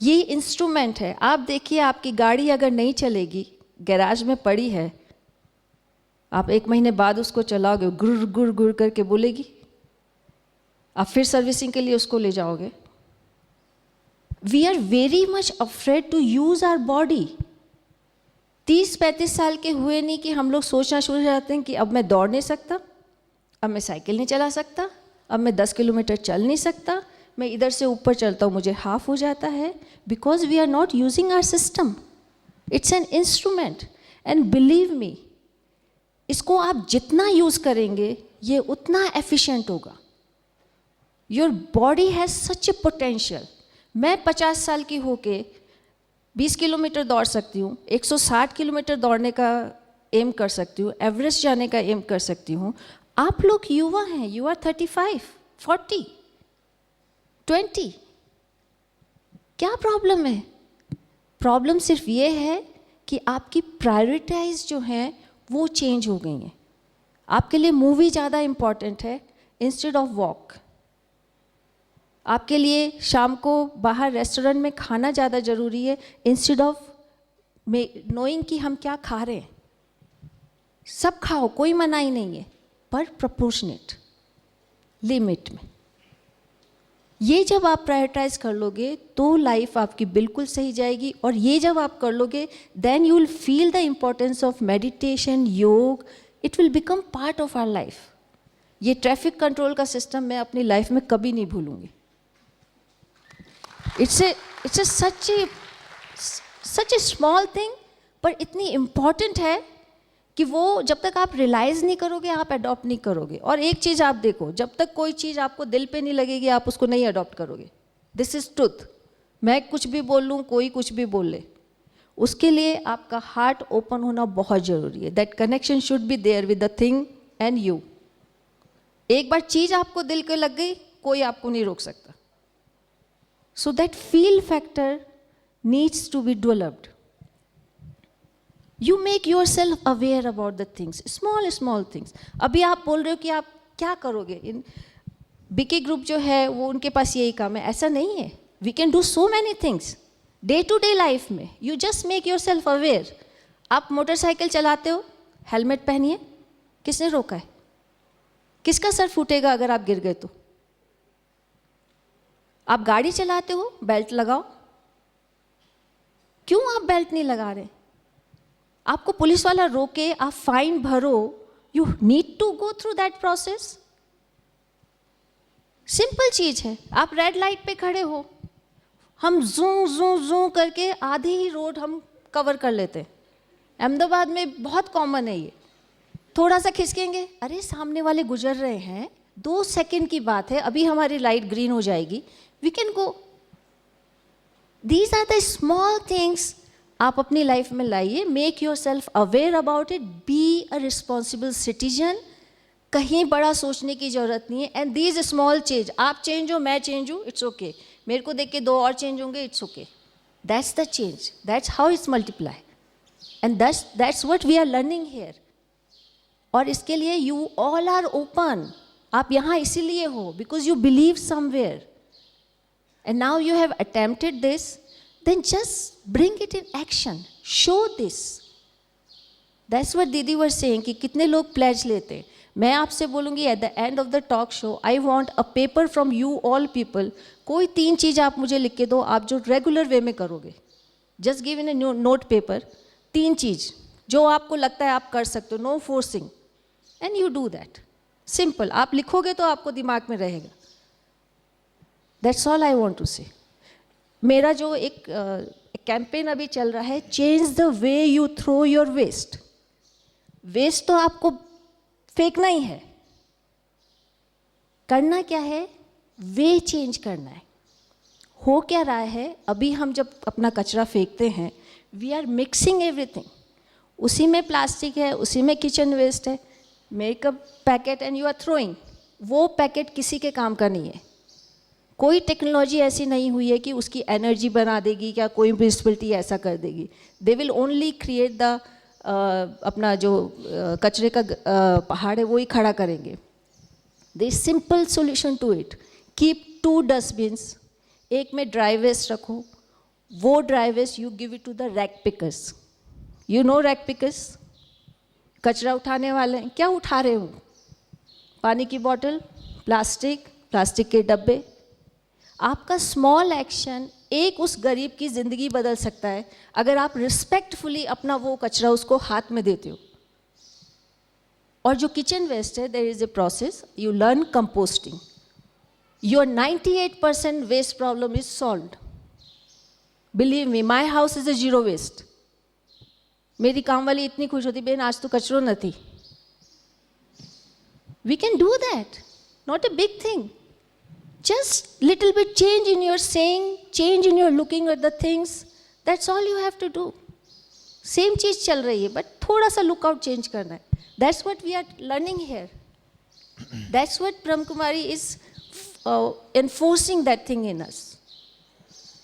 D: ये इंस्ट्रूमेंट है। आप देखिए, आपकी गाड़ी अगर नहीं चलेगी, गैराज में पड़ी है, आप 1 महीने बाद उसको चलाओगे, गुर गुर गुर करके बोलेगी, आप फिर सर्विसिंग के लिए उसको ले जाओगे। We are very much afraid to use our body. 30-35 साल के हुए नहीं कि हम लोग सोचना शुरू हो जाते हैं कि अब मैं दौड़ नहीं सकता, अब मैं साइकिल नहीं चला सकता, अब मैं 10 किलोमीटर चल नहीं सकता, मैं इधर से ऊपर चलता हूँ मुझे हाफ हो जाता है। Because we are not using our system, it's an instrument. And believe me, इसको आप जितना यूज़ करेंगे ये उतना एफिशिएंट होगा। Your body has such a potential. मैं 50 साल की होके 20 किलोमीटर दौड़ सकती हूँ, 160 किलोमीटर दौड़ने का एम कर सकती हूँ, एवरेस्ट जाने का एम कर सकती हूँ। आप लोग युवा हैं, यू आर 35, 40, 20, क्या प्रॉब्लम है? प्रॉब्लम सिर्फ ये है कि आपकी प्रायोरिटाइज जो हैं वो चेंज हो गई हैं। आपके लिए मूवी ज़्यादा इम्पॉर्टेंट है इंस्टेड ऑफ वॉक। आपके लिए शाम को बाहर रेस्टोरेंट में खाना ज़्यादा ज़रूरी है इंस्टेड ऑफ नोइंग कि हम क्या खा रहे हैं। सब खाओ, कोई मनाही नहीं है, पर प्रोपोर्शनेट, लिमिट में। ये जब आप प्रायोरिटाइज कर लोगे तो लाइफ आपकी बिल्कुल सही जाएगी। और ये जब आप कर लोगे, then you will feel the importance of meditation, yoga, it will become part of our life. ये ट्रैफिक कंट्रोल का सिस्टम मैं अपनी लाइफ में कभी नहीं भूलूंगी। It's such a small thing, पर इतनी इम्पॉर्टेंट है कि वो जब तक आप रियलाइज़ नहीं करोगे आप अडॉप्ट नहीं करोगे। और एक चीज़ आप देखो, जब तक कोई चीज़ आपको दिल पे नहीं लगेगी आप उसको नहीं अडॉप्ट करोगे। This is truth. मैं कुछ भी बोल लूँ, कोई कुछ भी बोल ले, उसके लिए आपका हार्ट ओपन होना बहुत ज़रूरी है. That connection should be there with the thing and you. एक बार चीज़ आपको दिल को लग गई, कोई आपको नहीं रोक सकता. So that feel factor needs to be developed. You make yourself aware about the things, small small things. अभी आप बोल रहे हो कि आप क्या करोगे, इन बीके ग्रुप जो है वो उनके पास यही काम है, ऐसा नहीं है. We can do so many things day to day life में. You just make yourself aware. आप मोटरसाइकिल चलाते हो, हेलमेट पहनिए. किसने रोका है? किसका सर फूटेगा अगर आप गिर गए तो? आप गाड़ी चलाते हो, बेल्ट लगाओ. क्यों आप बेल्ट नहीं लगा रहे? आपको पुलिस वाला रोके, आप फाइन भरो, you need to go through that process. Simple चीज है. आप रेड लाइट पे खड़े हो, हम जू जू जू करके आधी ही रोड हम कवर कर लेते हैं. अहमदाबाद में बहुत कॉमन है ये. थोड़ा सा खिसकेंगे, अरे सामने वाले गुजर रहे हैं, 2 सेकंड की बात है, अभी हमारी लाइट ग्रीन हो जाएगी, we can go. These are the small things आप अपनी लाइफ में लाइए. Make yourself aware about it. Be a responsible citizen. कहीं बड़ा सोचने की जरूरत नहीं है. एंड दीज स्मॉल चेंज, आप चेंज हो, मैं चेंज हूँ, इट्स ओके. मेरे को देख के 2 और चेंज होंगे, it's okay. That's the change. That's how it's multiply. And that's what we are learning here. और इसके लिए यू ऑल आर ओपन. आप यहाँ इसीलिए हो because you believe somewhere. And now you have attempted this. Then just bring it in action. Show this. That's what दीदी were saying कि कितने लोग pledge लेते हैं. मैं आपसे बोलूँगी at the end of the talk show, I want a paper from you all people. कोई 3 चीज़ आप मुझे लिख के दो, आप जो रेगुलर वे में करोगे. Just give in a note paper. 3 चीज़ जो आपको लगता है आप कर सकते हो. No forcing. And you do that. Simple. आप लिखोगे तो आपको दिमाग में रहेगा. That's all I want to say. मेरा जो एक कैंपेन अभी चल रहा है, change the way you throw your waste. Waste तो आपको फेंकना ही है. करना क्या है? वे चेंज करना है. हो क्या रहा है, अभी हम जब अपना कचरा फेंकते हैं, वी आर मिक्सिंग एवरीथिंग. उसी में प्लास्टिक है, उसी में किचन वेस्ट है, makeup packet, and you are throwing. वो पैकेट किसी के काम का नहीं है. कोई टेक्नोलॉजी ऐसी नहीं हुई है कि उसकी एनर्जी बना देगी, क्या कोई म्यूनिसिपलिटी ऐसा कर देगी. They will only create the अपना जो कचरे का पहाड़ है वो ही खड़ा करेंगे. They simple solution to it. Keep 2 dustbins. एक में ड्राई वेस्ट रखो, वो dry waste you give it to the rag pickers. You know rag pickers, कचरा उठाने वाले हैं. क्या उठा रहे हो? पानी की बॉटल, प्लास्टिक के डब्बे. आपका स्मॉल एक्शन एक उस गरीब की ज़िंदगी बदल सकता है अगर आप रिस्पेक्टफुली अपना वो कचरा उसको हाथ में देते हो. और जो किचन वेस्ट है, there is a process. You learn composting. Your 98% waste problem is solved. Believe me, my house is a 0 waste. मेरी काम वाली इतनी खुश होती, बहन आज तो कचरो न थी. We can do that. Not a big thing. Just little bit change in your saying, change in your looking at the things. That's all you have to do. Same चीज़ चल रही है, but थोड़ा सा look out change करना है. That's what we are learning here. That's what Brahma Kumari is enforcing that thing in us.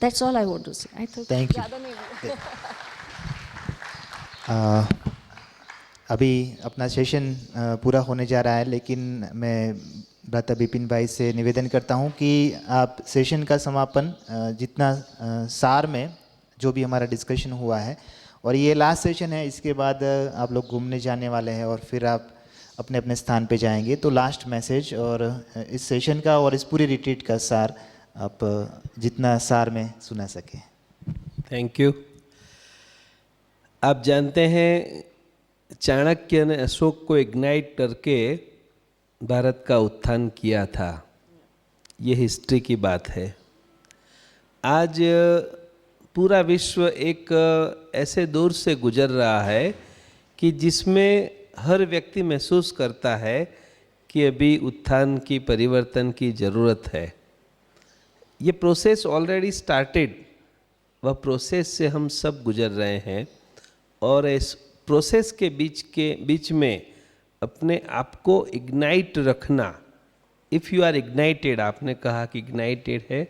D: That's all I want to say. I thought
A: Thank you.
D: ज़्यादा नहीं
A: अभी अपना सेशन पूरा होने जा रहा है, लेकिन मैं भ्राता बिपिन भाई से निवेदन करता हूं कि आप सेशन का समापन जितना सार में जो भी हमारा डिस्कशन हुआ है, और ये लास्ट सेशन है, इसके बाद आप लोग घूमने जाने वाले हैं और फिर आप अपने अपने स्थान पे जाएंगे. तो लास्ट मैसेज और इस सेशन का और इस पूरी रिट्रीट का सार आप जितना सार में सुना सकें.
E: Thank you. आप जानते हैं चाणक्य ने अशोक को इग्नाइट करके भारत का उत्थान किया था. ये हिस्ट्री की बात है. आज पूरा विश्व एक ऐसे दौर से गुजर रहा है कि जिसमें हर व्यक्ति महसूस करता है कि अभी उत्थान की, परिवर्तन की ज़रूरत है. ये प्रोसेस ऑलरेडी स्टार्टेड वह प्रोसेस से हम सब गुजर रहे हैं, और इस प्रोसेस के बीच में अपने आप को इग्नाइट रखना। इफ़ यू आर इग्नाइटेड, आपने कहा कि इग्नाइटेड है,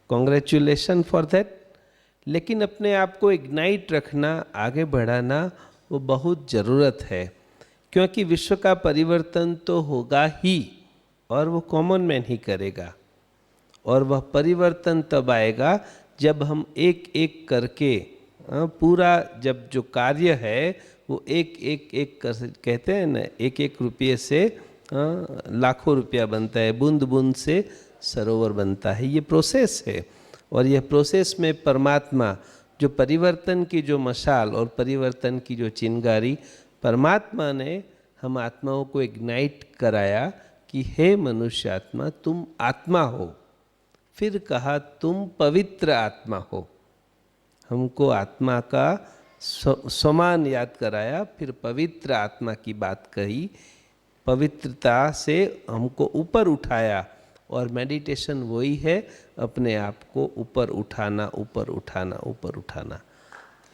E: कॉन्ग्रेचुलेशन फॉर दैट, लेकिन अपने आप को इग्नाइट रखना, आगे बढ़ाना, वो बहुत ज़रूरत है, क्योंकि विश्व का परिवर्तन तो होगा ही, और वो कॉमन मैन ही करेगा। और वह परिवर्तन तब आएगा जब हम एक एक करके पूरा, जब जो कार्य है वो एक एक कर, कहते हैं ना, एक एक रुपये से लाखों रुपया बनता है, बूंद बूंद से सरोवर बनता है। ये प्रोसेस है, और यह प्रोसेस में परमात्मा जो परिवर्तन की जो मशाल और परिवर्तन की जो चिंगारी, परमात्मा ने हम आत्माओं को इग्नाइट कराया कि हे मनुष्य आत्मा, तुम आत्मा हो। फिर कहा तुम पवित्र आत्मा हो, हमको आत्मा का समान याद कराया, फिर पवित्र आत्मा की बात कही, पवित्रता से हमको ऊपर उठाया। और मेडिटेशन वही है, अपने आप को ऊपर उठाना, ऊपर उठाना, ऊपर उठाना।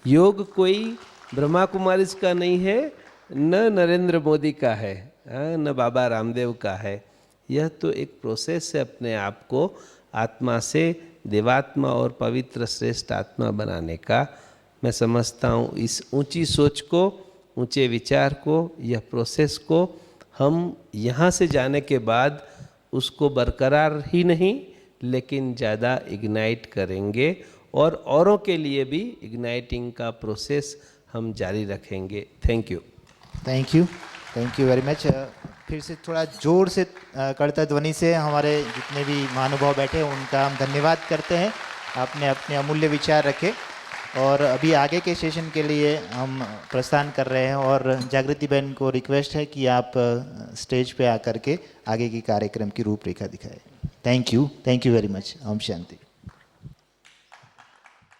E: योग कोई ब्रह्मा कुमारीज का नहीं है, न नरेंद्र मोदी का है, न बाबा रामदेव का है। यह तो एक प्रोसेस है अपने आप को आत्मा से देवात्मा और पवित्र श्रेष्ठ आत्मा बनाने का। मैं समझता हूँ इस ऊंची सोच को, ऊंचे विचार को, यह प्रोसेस को हम यहाँ से जाने के बाद उसको बरकरार ही नहीं, लेकिन ज़्यादा इग्नाइट करेंगे, और औरों के लिए भी इग्नाइटिंग का प्रोसेस हम जारी रखेंगे। Thank you.
A: Thank you very much. फिर से थोड़ा जोर से करता ध्वनि से हमारे जितने भी महानुभाव बैठे हैं उनका हम धन्यवाद करते हैं। आपने अपने अमूल्य विचार रखे, और अभी आगे के सेशन के लिए हम प्रस्थान कर रहे हैं, और जागृति बहन को रिक्वेस्ट है कि आप स्टेज पे आकर के आगे की कार्यक्रम की रूपरेखा दिखाएं। Thank you very much. ओम शांति।